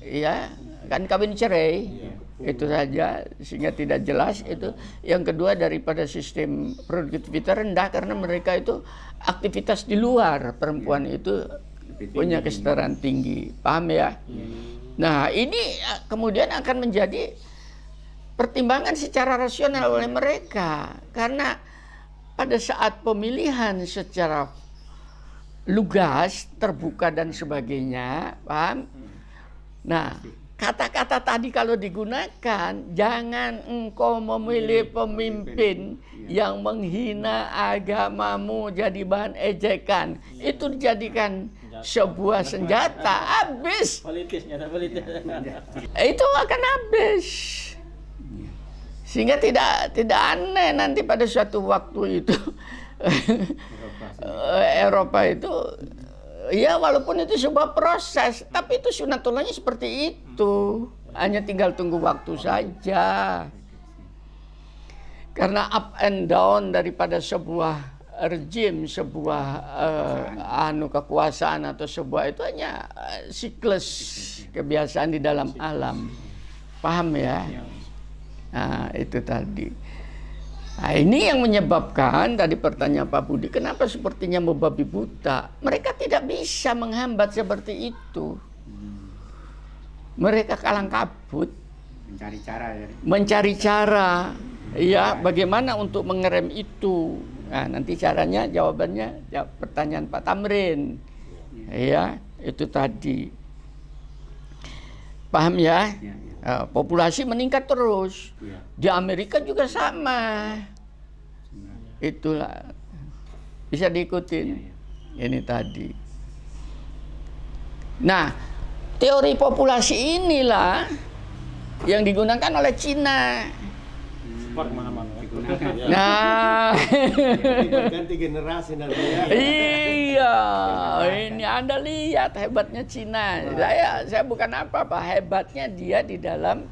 D: Ya, kan kawin cerai. Itu saja, sehingga tidak jelas itu. Yang kedua, daripada sistem produktivitas rendah karena mereka itu aktivitas di luar. Perempuan itu punya kesetaraan tinggi. Paham ya? Nah, ini kemudian akan menjadi pertimbangan secara rasional oleh mereka, karena pada saat pemilihan secara lugas, terbuka dan sebagainya, paham? Nah, kata-kata tadi kalau digunakan, jangan engkau memilih pemimpin yang menghina agamamu jadi bahan ejekan. Itu dijadikan sebuah senjata, habis.
E: Politis, nyata politis.
D: Itu akan habis. Sehingga tidak aneh nanti pada suatu waktu itu Eropa itu ya walaupun itu sebuah proses, tapi itu sunatullahnya seperti itu. Hanya tinggal tunggu waktu saja. Karena up and down daripada sebuah rejim, sebuah kekuasaan atau sebuah itu hanya siklus kebiasaan di dalam alam. Paham ya? Nah, itu tadi. Nah, ini yang menyebabkan tadi pertanyaan Pak Budi, kenapa sepertinya membabi buta? Mereka tidak bisa menghambat seperti itu. Mereka kalang kabut. Mencari cara. Ya, bagaimana untuk mengerem itu? Nah, nanti caranya, jawabannya pertanyaan Pak Tamrin. Ya, itu tadi. Paham ya? Populasi meningkat terus. Di Amerika juga sama. Itulah. Bisa diikutin. Ini tadi. Nah, teori populasi inilah yang digunakan oleh Cina. Nah,
C: ganti generasi nanti.
D: iya, ini Anda lihat hebatnya Cina. Saya bukan apa-apa, hebatnya dia di dalam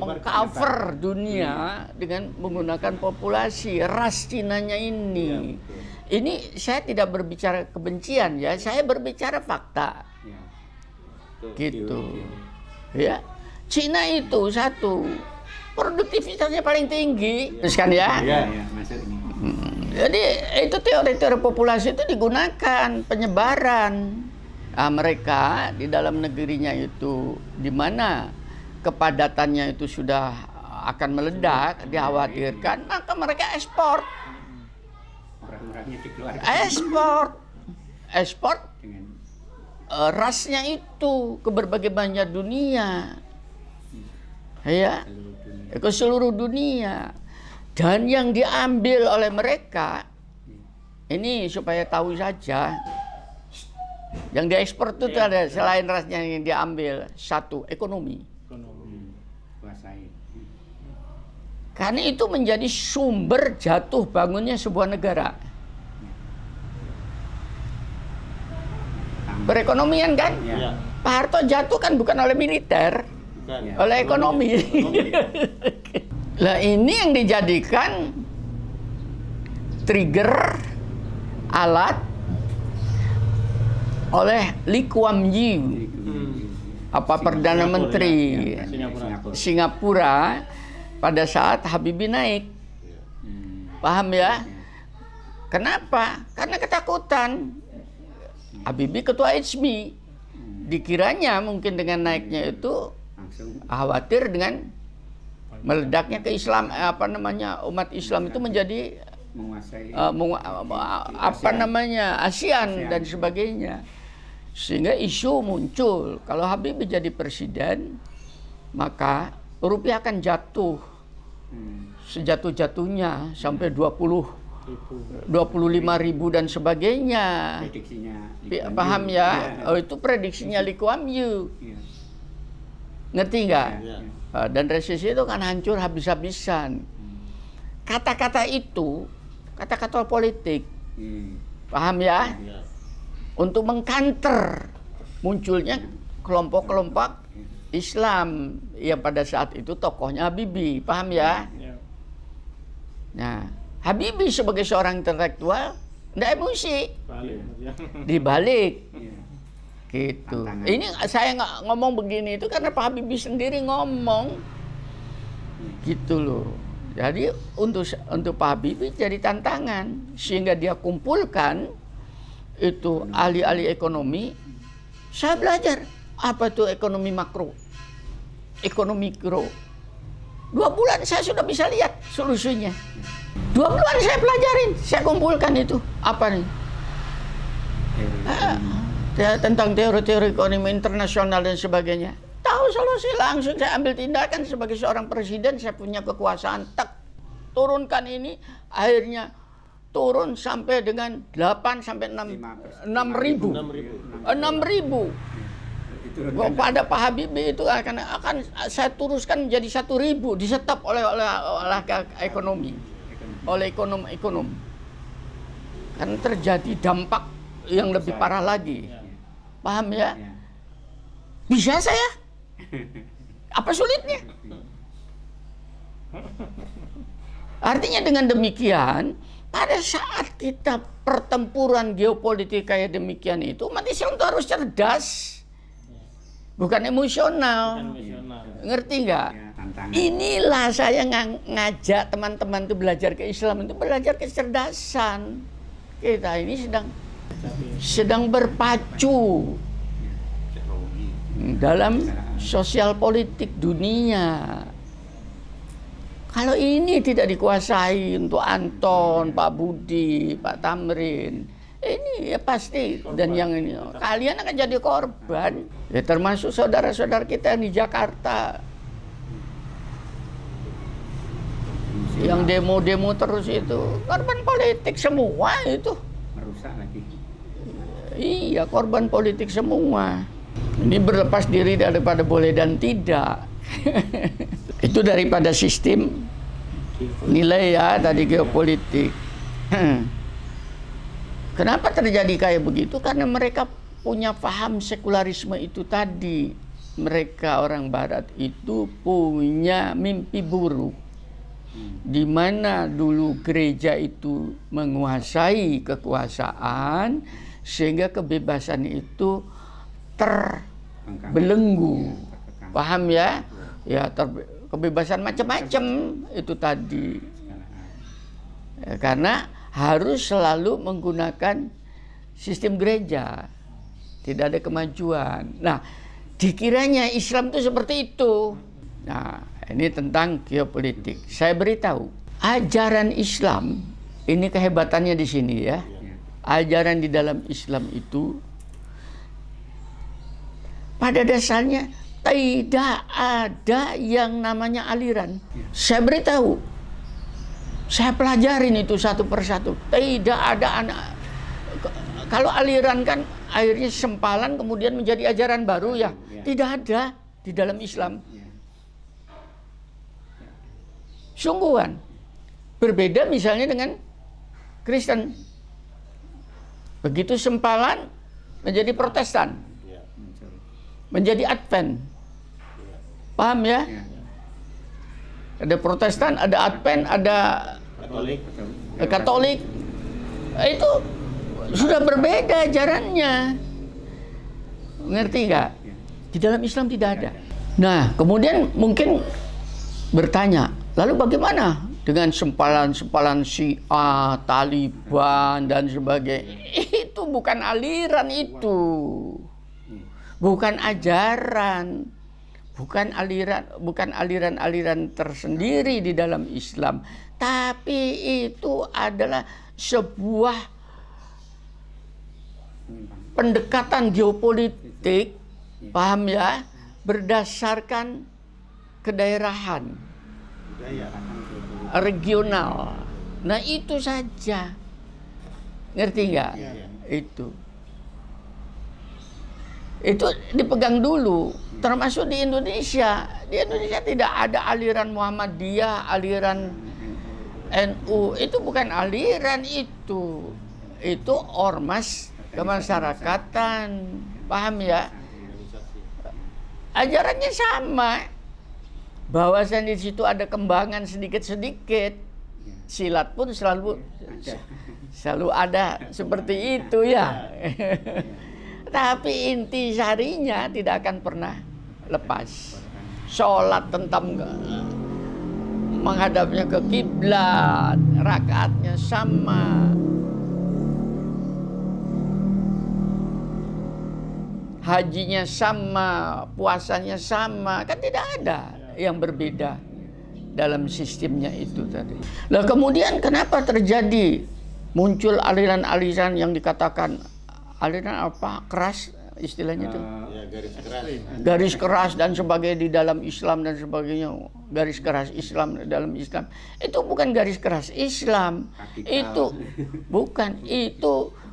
D: mengcover dunia dengan menggunakan populasi ras Cinanya ini. Ini saya tidak berbicara kebencian ya, saya berbicara fakta. Gitu. Ya. Cina itu satu produktivitasnya paling tinggi, terus kan ya? Jadi itu teori-teori populasi itu digunakan penyebaran. Nah, mereka di dalam negerinya itu di mana kepadatannya itu sudah akan meledak, dikhawatirkan, maka mereka ekspor rasnya itu ke berbagai banyak dunia. Ya, ke seluruh dunia. Dan yang diambil oleh mereka ini supaya tahu saja, yang diekspor itu ada selain rasnya yang diambil, satu ekonomi. Karena itu menjadi sumber jatuh bangunnya sebuah negara. Perekonomian kan? Pak Harto jatuh kan bukan oleh militer. Oleh ekonomi. Nah, ini yang dijadikan trigger alat oleh Lee Kuan Yew, Perdana Menteri Singapura pada saat Habibie naik. Paham ya? Kenapa? Karena ketakutan. Habibie ketua HMI. Dikiranya mungkin dengan naiknya itu khawatir dengan meledaknya ke Islam, umat Islam itu menjadi ASEAN dan sebagainya, sehingga isu muncul kalau Habibie jadi presiden maka rupiah akan jatuh sejatuh-jatuhnya sampai 20 25.000 dan sebagainya.
B: Prediksinya
D: Paham ya? Oh, itu prediksinya Lee Kuan Yew.
B: Iya.
D: Ngerti nggak?
C: Iya.
D: Dan resesi itu kan hancur habis-habisan. Kata-kata itu, kata-kata politik. Paham ya?
C: Iya.
D: Untuk mengkanter munculnya kelompok-kelompok Islam yang pada saat itu tokohnya Habibie. Paham ya? Nah, Habibie sebagai seorang intelektual tidak emosi, dibalik gitu.
B: Tantangan.
D: Ini saya nggak ngomong begini itu karena Pak Habibie sendiri ngomong gitu loh. Jadi untuk Pak Habibie jadi tantangan sehingga dia kumpulkan itu ahli-ahli ekonomi. Saya belajar apa itu ekonomi makro, ekonomi mikro. 2 bulan saya sudah bisa lihat solusinya. 2 bulan saya pelajarin, saya kumpulkan itu apa nih? Tentang teori-teori ekonomi internasional dan sebagainya. Tahu solusi, langsung saya ambil tindakan sebagai seorang presiden. Saya punya kekuasaan, tak turunkan ini, akhirnya turun sampai dengan 8 sampai 6 ribu. 6.000. Pada Pak Habibie itu akan saya turuskan menjadi 1.000, disetop oleh ekonomi, oleh ekonom. Kan terjadi dampak yang lebih parah lagi. Paham ya? Bisa saya? Apa sulitnya? Artinya dengan demikian, pada saat kita pertempuran geopolitik kayak demikian itu, umat Islam itu harus cerdas. Bukan emosional. Ngerti nggak? Inilah saya ngajak teman-teman itu belajar ke Islam, itu belajar kecerdasan. Kita ini sedang berpacu dalam sosial politik dunia. Kalau ini tidak dikuasai untuk Anton, Pak Budi, Pak Tamrin, ini ya pasti. Dan yang ini, kalian akan jadi korban. Ya termasuk saudara-saudara kita yang di Jakarta. Yang demo-demo terus itu. Korban politik semua itu.
B: Merusak lagi.
D: Iya, korban politik semua. Ini berlepas diri daripada boleh dan tidak. Itu daripada sistem nilai ya tadi geopolitik. Kenapa terjadi kayak begitu? Karena mereka punya paham sekularisme itu tadi. Mereka orang Barat itu punya mimpi buruk. Di mana dulu gereja itu menguasai kekuasaan sehingga kebebasan itu terbelenggu. Paham ya? Ya, kebebasan macam-macam itu tadi. Ya, karena harus selalu menggunakan sistem gereja. Tidak ada kemajuan. Nah, dikiranya Islam itu seperti itu. Nah, ini tentang geopolitik. Saya beritahu, ajaran Islam, ini kehebatannya di sini ya. Ajaran di dalam Islam itu pada dasarnya tidak ada yang namanya aliran. Saya beritahu, saya pelajarin itu satu persatu. Tidak ada anak. Kalau aliran kan akhirnya sempalan kemudian menjadi ajaran baru ya. Tidak ada di dalam Islam. Sungguhan. Berbeda misalnya dengan Kristen. Begitu sempalan menjadi Protestan. Menjadi Advent. Paham ya? Ada Protestan, ada Advent, ada Katolik. Itu sudah berbeda ajarannya. Ngerti nggak? Di dalam Islam tidak ada. Nah, kemudian mungkin bertanya, lalu bagaimana dengan sempalan-sempalan Syiah, Taliban dan sebagainya? Itu bukan aliran itu. Bukan ajaran. Bukan aliran-aliran tersendiri di dalam Islam, tapi itu adalah sebuah pendekatan geopolitik, paham ya, berdasarkan kedaerahan, regional, Nah itu saja, ngerti nggak? Itu dipegang dulu, termasuk di Indonesia. Di Indonesia tidak ada aliran Muhammadiyah, aliran NU. Itu bukan aliran itu ormas kemasyarakatan, paham ya? Ajarannya sama, bahwasannya di situ ada kembangan sedikit-sedikit. Silat pun selalu ada seperti itu ya. Tapi inti sarinya tidak akan pernah lepas. Sholat tentang menghadapnya ke kiblat, rakaatnya sama. Hajinya sama, puasanya sama, kan tidak ada yang berbeda dalam sistemnya itu tadi. Nah kemudian kenapa terjadi muncul aliran-aliran yang dikatakan aliran apa keras istilahnya itu? Garis keras dan sebagainya di dalam Islam dan sebagainya. Garis keras Islam dalam Islam itu bukan garis keras Islam, itu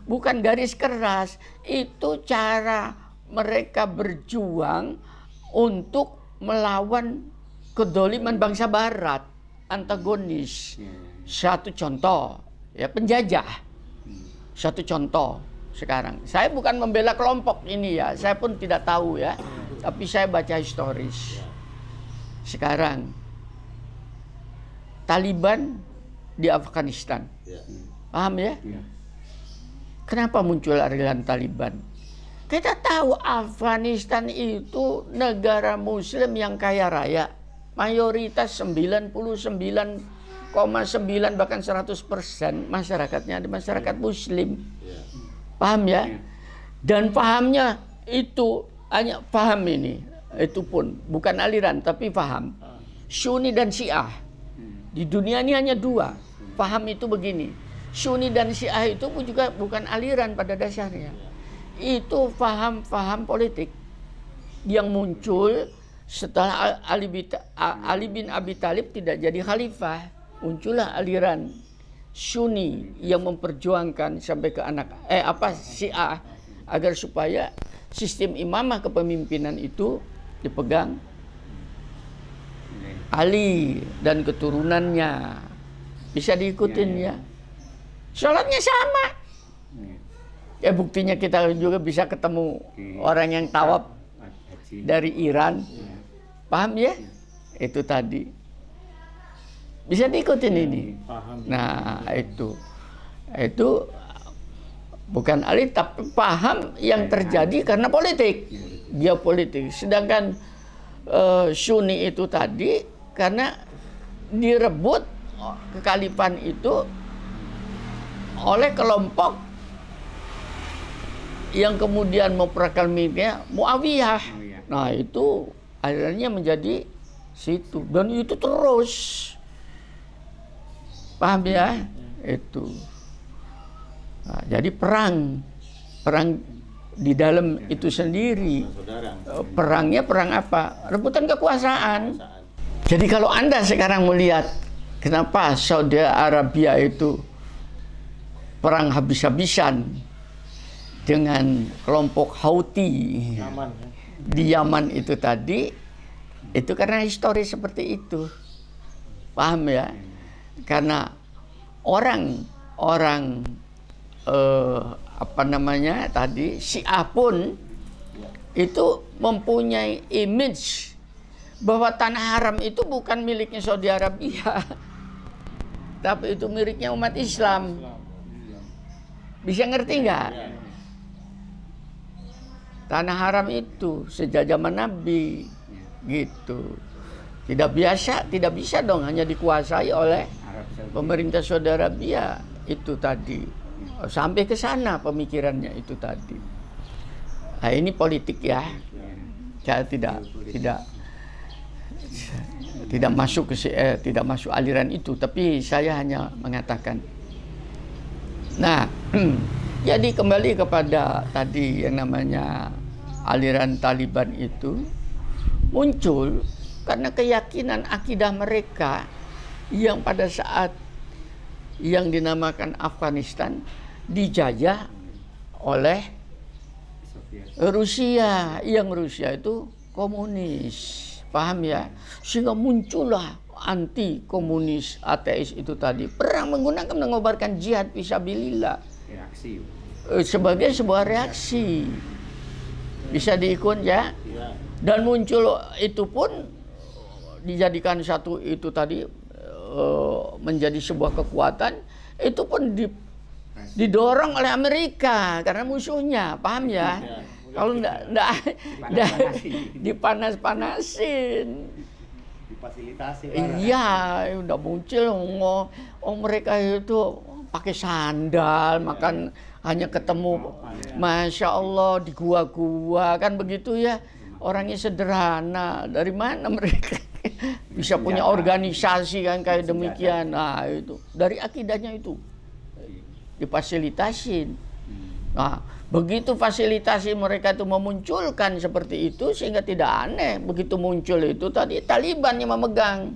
D: bukan garis keras, itu cara mereka berjuang untuk melawan kedoliman bangsa Barat, antagonis. Satu contoh, ya penjajah. Satu contoh sekarang. Saya bukan membela kelompok ini ya, saya pun tidak tahu ya, tapi saya baca historis. Sekarang Taliban di Afghanistan, paham ya? Kenapa muncul aliran Taliban? Kita tahu Afghanistan itu negara Muslim yang kaya raya. Mayoritas 99,9 bahkan 100% masyarakatnya ada masyarakat Muslim. Paham ya? Dan pahamnya itu hanya paham ini. Itu pun bukan aliran tapi paham. Sunni dan Syiah. Di dunia ini hanya dua. Paham itu begini. Sunni dan Syiah itu juga bukan aliran pada dasarnya. Itu paham-paham politik yang muncul setelah Ali bin Abi Thalib tidak jadi khalifah. Muncullah aliran Sunni yang memperjuangkan sampai ke Syiah agar supaya sistem imamah kepemimpinan itu dipegang Ali dan keturunannya. Bisa diikutin ya. Sholatnya sama. Ya buktinya kita juga bisa ketemu orang yang tawaf dari Iran. Paham ya? Itu tadi. Bisa diikutin ini. Nah, itu bukan alih tapi paham yang terjadi karena politik. Geopolitik. Sedangkan Sunni itu tadi karena direbut kekhalifan itu oleh kelompok yang kemudian memproklamirnya Muawiyah. Nah itu akhirnya menjadi situ dan itu terus, paham ya? Itu nah, jadi perang di dalam itu sendiri. Perangnya perang apa? Rebutan kekuasaan. Jadi kalau Anda sekarang melihat kenapa Saudi Arabia itu perang habis-habisan dengan kelompok Houthi di Yaman itu tadi, itu karena histori seperti itu. Paham ya? Karena orang Syiah pun itu mempunyai image bahwa tanah haram itu bukan miliknya Saudi Arabia, tapi itu miliknya umat Islam. Bisa ngerti nggak? Tanah haram itu sejak zaman Nabi gitu. Tidak bisa dong hanya dikuasai oleh pemerintah Saudi Arabia itu tadi. Sampai ke sana pemikirannya itu tadi. Nah, ini politik ya. Saya tidak masuk tidak masuk aliran itu, tapi saya hanya mengatakan. Nah, jadi kembali kepada tadi yang namanya aliran Taliban itu muncul karena keyakinan akidah mereka yang pada saat yang dinamakan Afghanistan dijajah oleh Rusia, yang Rusia itu komunis, paham ya? Sehingga muncullah anti komunis ateis itu tadi, perang mengobarkan jihad fisabilillah sebagai sebuah reaksi, bisa diikut ya. Dan muncul itu pun dijadikan satu itu tadi menjadi sebuah kekuatan, itu pun didorong oleh Amerika karena musuhnya, paham ya? Kalau enggak dipanas-panasin,
B: difasilitasi.
D: Iya, udah muncul mereka itu pakai sandal, makan hanya ketemu, masya Allah, di gua-gua kan begitu ya. Orangnya sederhana, dari mana mereka bisa punya organisasi kan kayak demikian? Nah itu dari akidahnya itu difasilitasin. Nah begitu fasilitasi mereka itu memunculkan seperti itu, sehingga tidak aneh begitu muncul itu tadi Taliban yang memegang,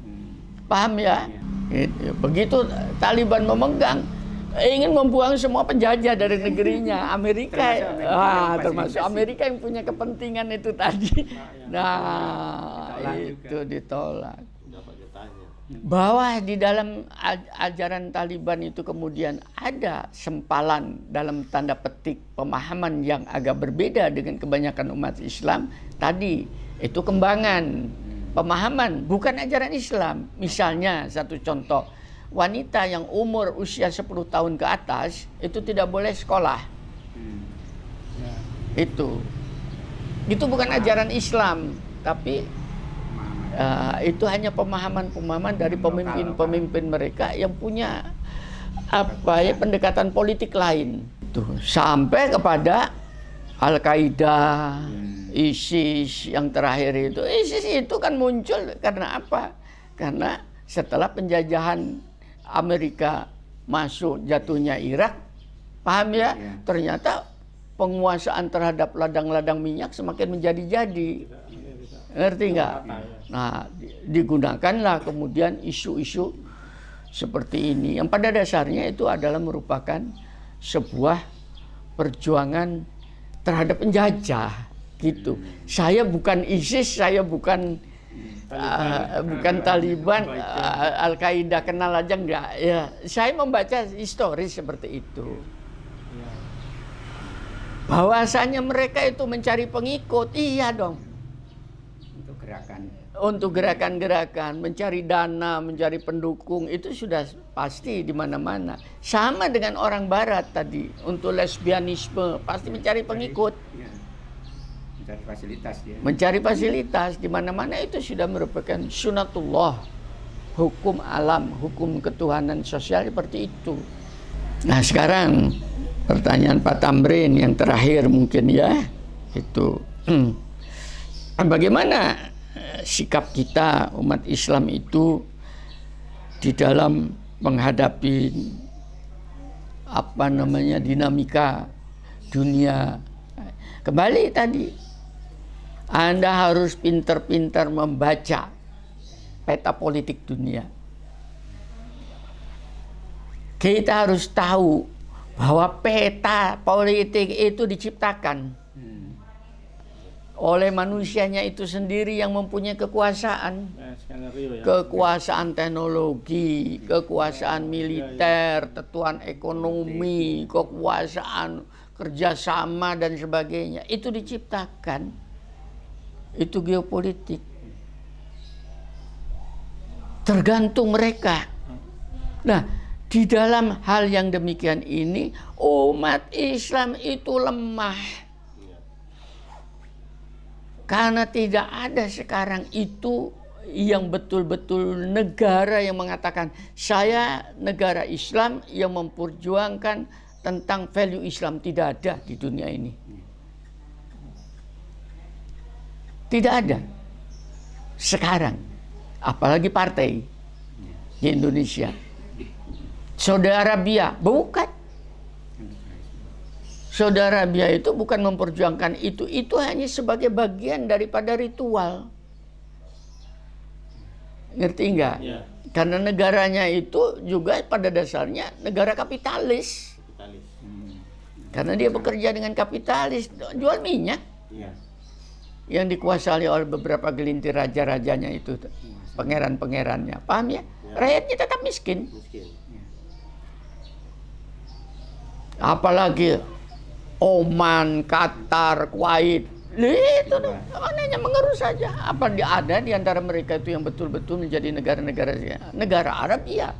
D: paham ya? Begitu Taliban memegang, ingin membuang semua penjajah dari negerinya, Amerika, termasuk Amerika yang punya kepentingan itu tadi. Nah, itu ditolak. Bahwa di dalam ajaran Taliban itu kemudian ada sempalan dalam tanda petik pemahaman yang agak berbeda dengan kebanyakan umat Islam. Tadi itu kembangan pemahaman, bukan ajaran Islam. Misalnya satu contoh, wanita yang umur usia 10 tahun ke atas itu tidak boleh sekolah. Itu bukan ajaran Islam, tapi itu hanya pemahaman-pemahaman dari pemimpin-pemimpin mereka yang punya pendekatan politik lain. Tuh, sampai kepada Al-Qaeda, ISIS yang terakhir itu. ISIS itu kan muncul karena apa? Karena setelah penjajahan Amerika masuk jatuhnya Irak, paham ya? Ternyata penguasaan terhadap ladang-ladang minyak semakin menjadi-jadi. Ngerti nggak? Nah, digunakanlah kemudian isu-isu seperti ini, yang pada dasarnya itu adalah merupakan sebuah perjuangan terhadap penjajah, gitu. Saya bukan ISIS, saya bukan Taliban, Al-Qaeda, kenal aja enggak ya. Saya membaca historis seperti itu. Bahwasanya mereka itu mencari pengikut, iya dong. Untuk gerakan-gerakan, mencari dana, mencari pendukung, itu sudah pasti di mana-mana. Sama dengan orang Barat tadi, untuk lesbianisme pasti mencari pengikut.
B: Mencari fasilitas dia.
D: Mencari fasilitas di mana-mana, itu sudah merupakan sunatullah, hukum alam, hukum ketuhanan sosial seperti itu. Nah sekarang pertanyaan Pak Tamrin yang terakhir mungkin ya, itu bagaimana sikap kita umat Islam itu di dalam menghadapi dinamika dunia. Kembali tadi, Anda harus pintar-pintar membaca peta politik dunia. Kita harus tahu bahwa peta politik itu diciptakan oleh manusianya itu sendiri yang mempunyai kekuasaan. Kekuasaan teknologi, kekuasaan militer, tetuan ekonomi, kekuasaan kerjasama dan sebagainya. Itu diciptakan. Itu geopolitik. Tergantung mereka. Nah, di dalam hal yang demikian ini, umat Islam itu lemah. Karena tidak ada sekarang itu yang betul-betul negara yang mengatakan, saya negara Islam yang memperjuangkan tentang value Islam. Tidak ada di dunia ini. Tidak ada. Sekarang. Apalagi partai di Indonesia. Saudi Arabia, bukan. Saudi Arabia itu bukan memperjuangkan itu hanya sebagai bagian daripada ritual. Ngerti enggak? Ya. Karena negaranya itu juga pada dasarnya negara kapitalis. Karena dia bekerja dengan kapitalis, jual minyak. Yang dikuasai oleh beberapa gelintir raja-rajanya itu, pangeran-pangerannya. Paham ya? Rakyatnya tetap miskin. Apalagi Oman, Qatar, Kuwait. Itu hanya mengerus saja. Apa ada di antara mereka itu yang betul-betul menjadi negara Arab? Iya.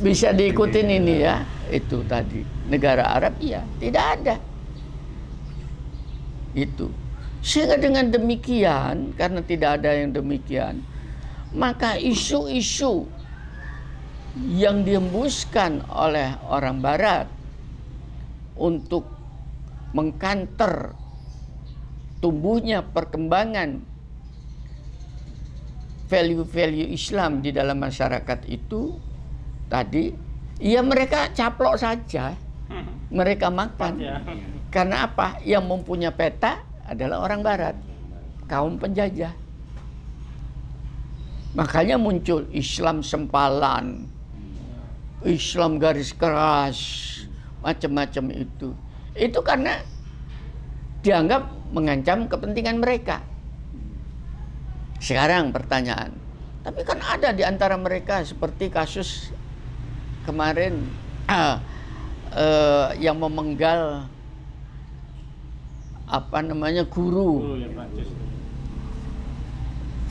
D: Bisa diikutin ini ya, itu tadi negara Arab, iya. Tidak ada. Itu. Sehingga dengan demikian, karena tidak ada yang demikian, maka isu-isu yang dihembuskan oleh orang Barat untuk mengkanter tumbuhnya perkembangan value-value Islam di dalam masyarakat itu tadi, ya mereka caplok saja, mereka makan. Karena apa? Yang mempunyai peta adalah orang Barat, kaum penjajah. Makanya muncul Islam sempalan, Islam garis keras, macam-macam itu. Itu karena dianggap mengancam kepentingan mereka. Sekarang pertanyaan, tapi kan ada di antara mereka seperti kasus kemarin yang memenggal guru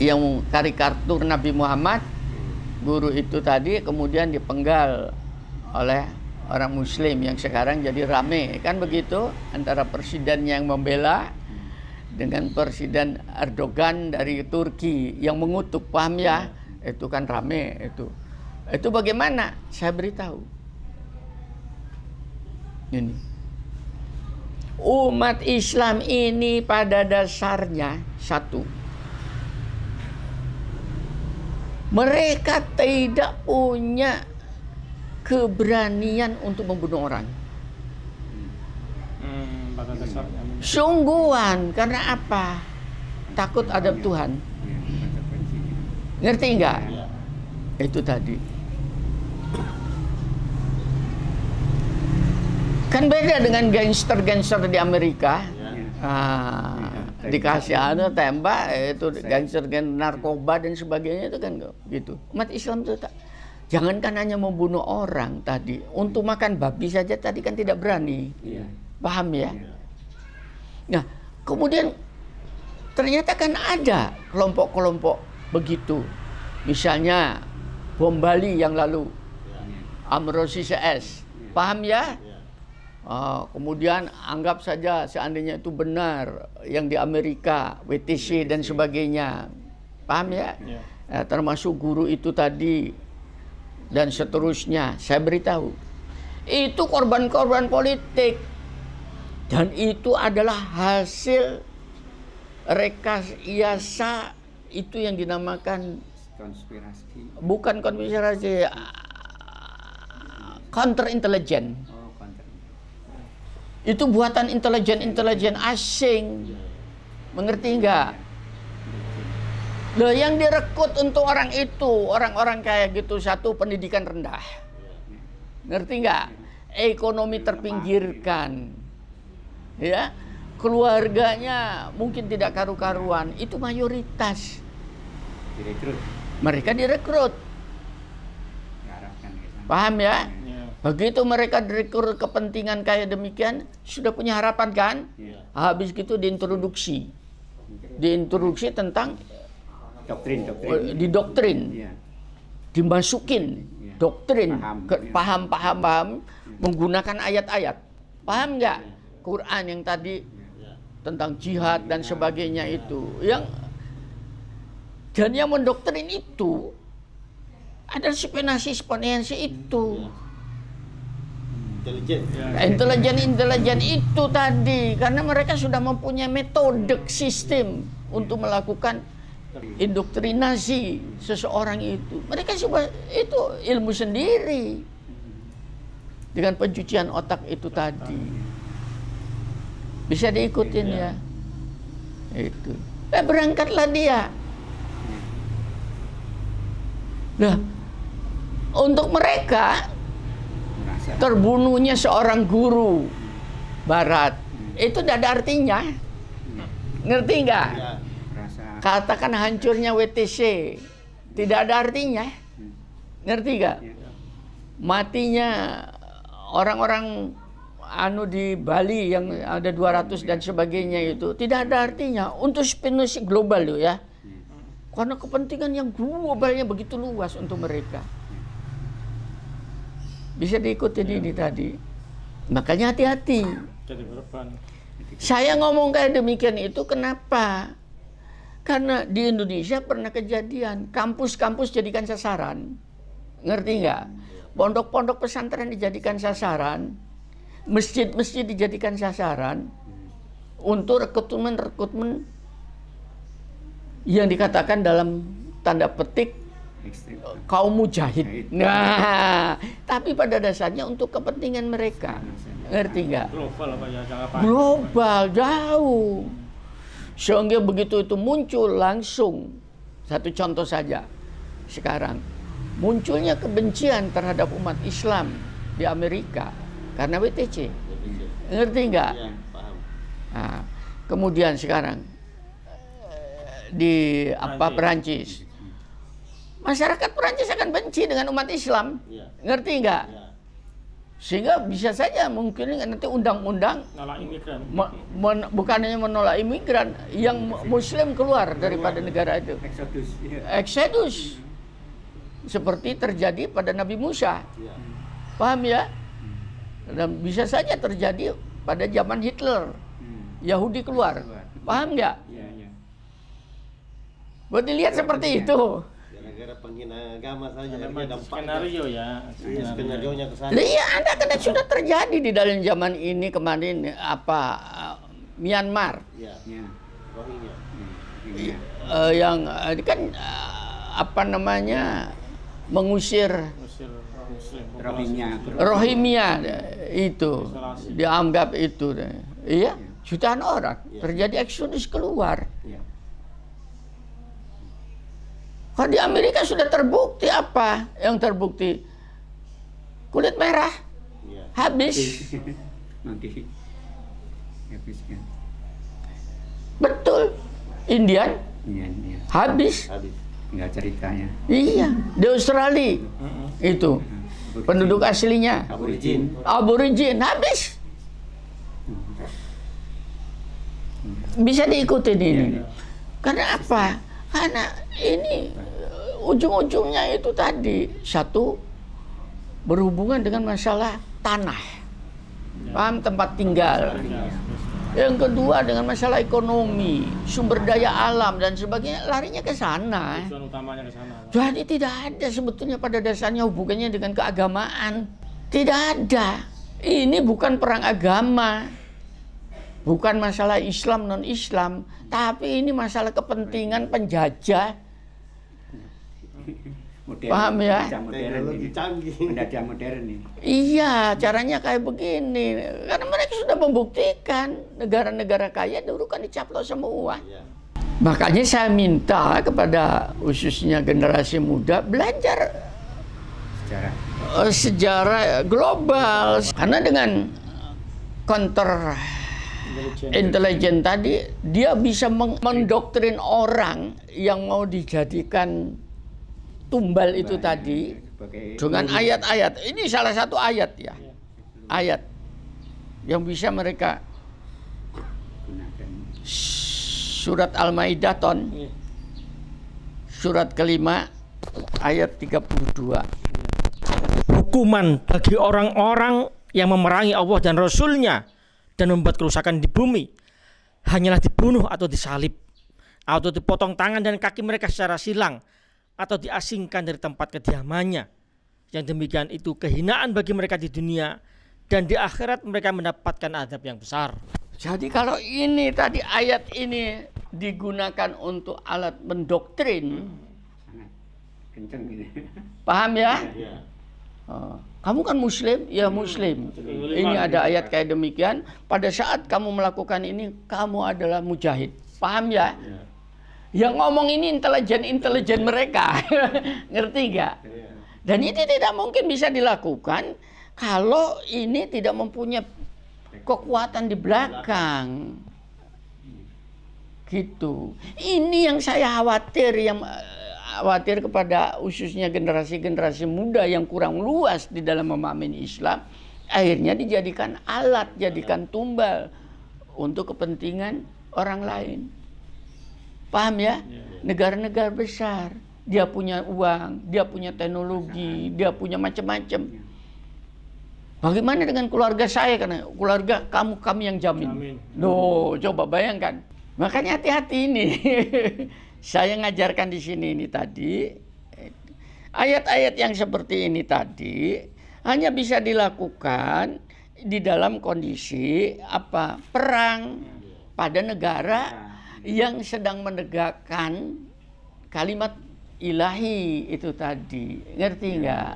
D: yang karikatur Nabi Muhammad. Guru itu tadi kemudian dipenggal oleh orang Muslim yang sekarang jadi rame, kan begitu, antara presiden yang membela dengan presiden Erdogan dari Turki yang mengutuk. Paham ya? Itu kan rame itu. Itu bagaimana? Saya beritahu. Ini. Umat Islam ini pada dasarnya satu. Mereka tidak punya keberanian untuk membunuh orang. Sungguhan, karena apa? Takut adab Tuhan. Ngerti enggak? Itu tadi. Kan beda dengan gangster-gangster di Amerika. Dikasih tembak, itu gangster narkoba dan sebagainya, itu kan gitu. Umat Islam itu tak, jangankan hanya membunuh orang tadi, untuk makan babi saja tadi kan tidak berani. Paham ya? Nah, kemudian ternyata kan ada kelompok-kelompok begitu. Misalnya bom Bali yang lalu, Amrosi CS. Paham ya? Kemudian anggap saja seandainya itu benar yang di Amerika, WTC dan sebagainya. Paham ya? Termasuk guru itu tadi dan seterusnya. Saya beritahu, itu korban-korban politik, dan itu adalah hasil rekayasa itu yang dinamakan konspirasi. Bukan konspirasi, counter intelligence. Itu buatan intelijen asing. Mengerti enggak? Loh, yang direkrut untuk orang itu, orang-orang kayak gitu, satu, pendidikan rendah. Ngerti enggak? Ekonomi terpinggirkan. Ya, keluarganya mungkin tidak karu-karuan. Itu mayoritas. Direkrut. Mereka direkrut. Paham ya? Begitu mereka direkrut kepentingan kayak demikian, sudah punya harapan kan? Habis gitu diintroduksi. Diintroduksi tentang doktrin. Dimasukin doktrin, paham menggunakan ayat-ayat. Paham nggak? Quran yang tadi tentang jihad dan sebagainya itu. Dan yang mendoktrin itu adalah spionasi itu. Intelijen itu tadi, karena mereka sudah mempunyai metode sistem untuk melakukan indoktrinasi seseorang itu. Mereka coba itu ilmu sendiri dengan pencucian otak itu tadi. Bisa diikutin ya. Itu. Berangkatlah dia Nah, untuk mereka terbunuhnya seorang guru Barat itu tidak ada artinya. Ngerti nggak? Katakan hancurnya WTC tidak ada artinya. Ngerti nggak? Matinya orang-orang di Bali yang ada 200 dan sebagainya itu tidak ada artinya untuk spesies global loh ya. Karena kepentingan yang globalnya begitu luas untuk mereka. Bisa diikuti ini tadi. Makanya hati-hati. Saya ngomong kayak demikian itu kenapa? Karena di Indonesia pernah kejadian kampus-kampus jadikan sasaran. Ngerti nggak? Pondok-pondok pesantren dijadikan sasaran. Masjid-masjid dijadikan sasaran untuk rekrutmen yang dikatakan dalam tanda petik kaum mujahid. Nah, tapi pada dasarnya untuk kepentingan mereka. Ngerti nggak?
E: Global apa ya?
D: Global, jauh. Sehingga begitu itu muncul langsung. Satu contoh saja. Sekarang munculnya kebencian terhadap umat Islam di Amerika karena WTC. Ngerti nggak?
C: Ya, paham.
D: Nah, kemudian sekarang di Perancis. Masyarakat Perancis akan benci dengan umat Islam.
C: Ya.
D: Ngerti nggak?
C: Ya.
D: Sehingga bisa saja mungkin nanti undang-undang
E: Nolak imigran.
D: bukan hanya menolak imigran, yang Muslim keluar daripada negara itu. Exodus. Seperti terjadi pada Nabi Musa.
C: Ya.
D: Paham ya? Dan bisa saja terjadi pada zaman Hitler. Yahudi keluar. Paham nggak? Buat dilihat seperti itu.
C: Gara-gara penghina agama saja
E: Memang
C: dampaknya.
E: skenario ya.
C: Skenario-nya ke sana.
D: Iya, Anda kan sudah terjadi di dalam zaman ini kemarin Myanmar.
C: Ya. Rohingya.
D: Yang kan mengusir Rohingya itu dianggap itu. Iya, jutaan orang terjadi eksodus keluar. Kalau di Amerika sudah terbukti apa? Yang terbukti kulit merah habis. Betul. Indian habis.
B: Tinggal ceritanya.
D: Iya, di Australia itu penduduk aslinya aborigin habis. Bisa diikuti ini. Karena apa? Karena ini ujung-ujungnya itu tadi satu berhubungan dengan masalah tanah, paham, tempat tinggal. Yang kedua dengan masalah ekonomi, sumber daya alam dan sebagainya, larinya ke sana.
E: Tujuan utamanya ke sana.
D: Jadi tidak ada sebetulnya pada dasarnya hubungannya dengan keagamaan. Tidak ada. Ini bukan perang agama. Bukan masalah Islam non-Islam, tapi ini masalah kepentingan penjajah. Paham ya?
C: Teknologi canggih.
B: Penjajah modern ini.
D: Iya, caranya kayak begini. Karena mereka sudah membuktikan negara-negara kaya dulu kan dicaplok semua.
C: Ya.
D: Makanya saya minta kepada khususnya generasi muda belajar sejarah global. Karena dengan counter intelijen tadi, dia bisa mendoktrin orang yang mau dijadikan tumbal itu tadi dengan ayat-ayat. Ini salah satu ayat ya. Ayat yang bisa mereka surat Al-Maidah surat kelima ayat 32.
E: Hukuman bagi orang-orang yang memerangi Allah dan Rasul-Nya dan membuat kerusakan di bumi hanyalah dibunuh atau disalib atau dipotong tangan dan kaki mereka secara silang atau diasingkan dari tempat kediamannya. Yang demikian itu kehinaan bagi mereka di dunia, dan di akhirat mereka mendapatkan azab yang besar.
D: Jadi kalau ini tadi ayat ini digunakan untuk alat mendoktrin,
B: Kenceng gitu.
D: paham ya?
C: Ya.
D: Kamu kan Muslim, ya Muslim. Ini ada ayat kayak demikian. Pada saat kamu melakukan ini, kamu adalah mujahid. Paham ya? Yang ngomong ini intelijen mereka. Ngerti nggak? Dan itu tidak mungkin bisa dilakukan kalau ini tidak mempunyai kekuatan di belakang. Gitu. Ini yang saya khawatir, kepada khususnya generasi-generasi muda yang kurang luas di dalam memahami Islam, akhirnya dijadikan alat, jadikan tumbal untuk kepentingan orang lain. Paham ya? Negara-negara besar, dia punya uang, dia punya teknologi, dia punya macam-macam. Bagaimana dengan keluarga saya? Karena keluarga kami yang jamin. Loh, coba bayangkan. Makanya hati-hati ini. Saya ngajarkan di sini ini tadi, ayat-ayat yang seperti ini tadi hanya bisa dilakukan di dalam kondisi perang pada negara yang sedang menegakkan kalimat ilahi itu tadi. Ngerti nggak?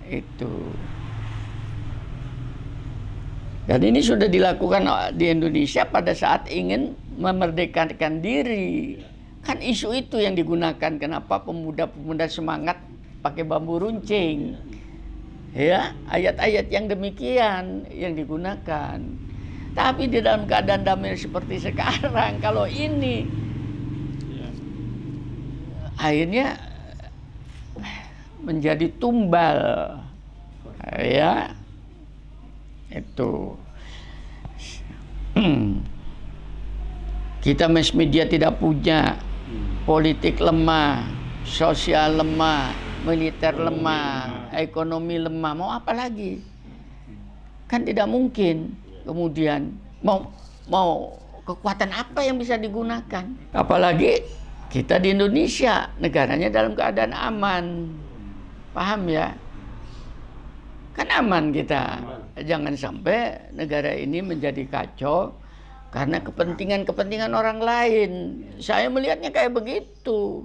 D: Itu. Dan ini sudah dilakukan di Indonesia pada saat ingin memerdekakan diri. Kan isu itu yang digunakan. Kenapa pemuda-pemuda semangat pakai bambu runcing? Ya, ayat-ayat yang demikian yang digunakan. Tapi di dalam keadaan damai seperti sekarang, kalau ini akhirnya menjadi tumbal, ya, itu kita mass media tidak punya, politik lemah, sosial lemah, militer lemah, ekonomi lemah, mau apa lagi? Kan tidak mungkin. Kemudian mau kekuatan apa yang bisa digunakan? Apalagi kita di Indonesia, negaranya dalam keadaan aman. Paham ya? Kan aman kita. Jangan sampai negara ini menjadi kacau karena kepentingan-kepentingan orang lain. Saya melihatnya kayak begitu.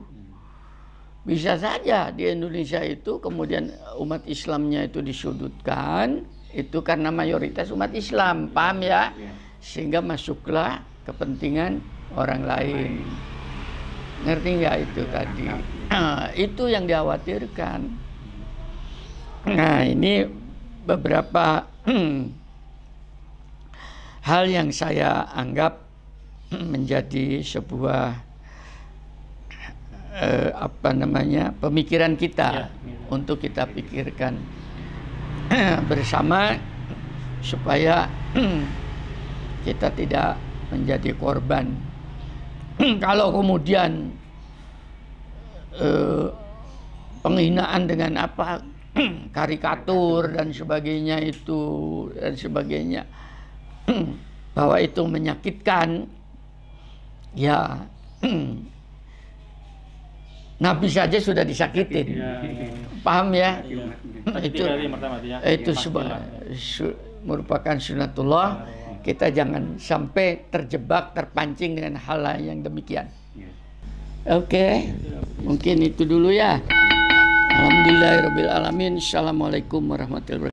D: Bisa saja di Indonesia itu kemudian umat Islamnya itu disudutkan, itu karena mayoritas umat Islam, paham ya? Sehingga masuklah kepentingan orang lain. Ngerti nggak itu tadi? Itu yang dikhawatirkan. Nah, ini beberapa hal yang saya anggap menjadi sebuah pemikiran kita untuk kita pikirkan bersama supaya kita tidak menjadi korban. Kalau kemudian penghinaan dengan karikatur dan sebagainya bahwa itu menyakitkan, ya Nabi saja sudah disakitin, paham ya? Itu merupakan sunatullah. Kita jangan sampai terjebak, terpancing dengan hal yang demikian. Oke, mungkin itu dulu ya. Alhamdulillahirabbil alamin. Assalamualaikum warahmatullahi wabarakatuh.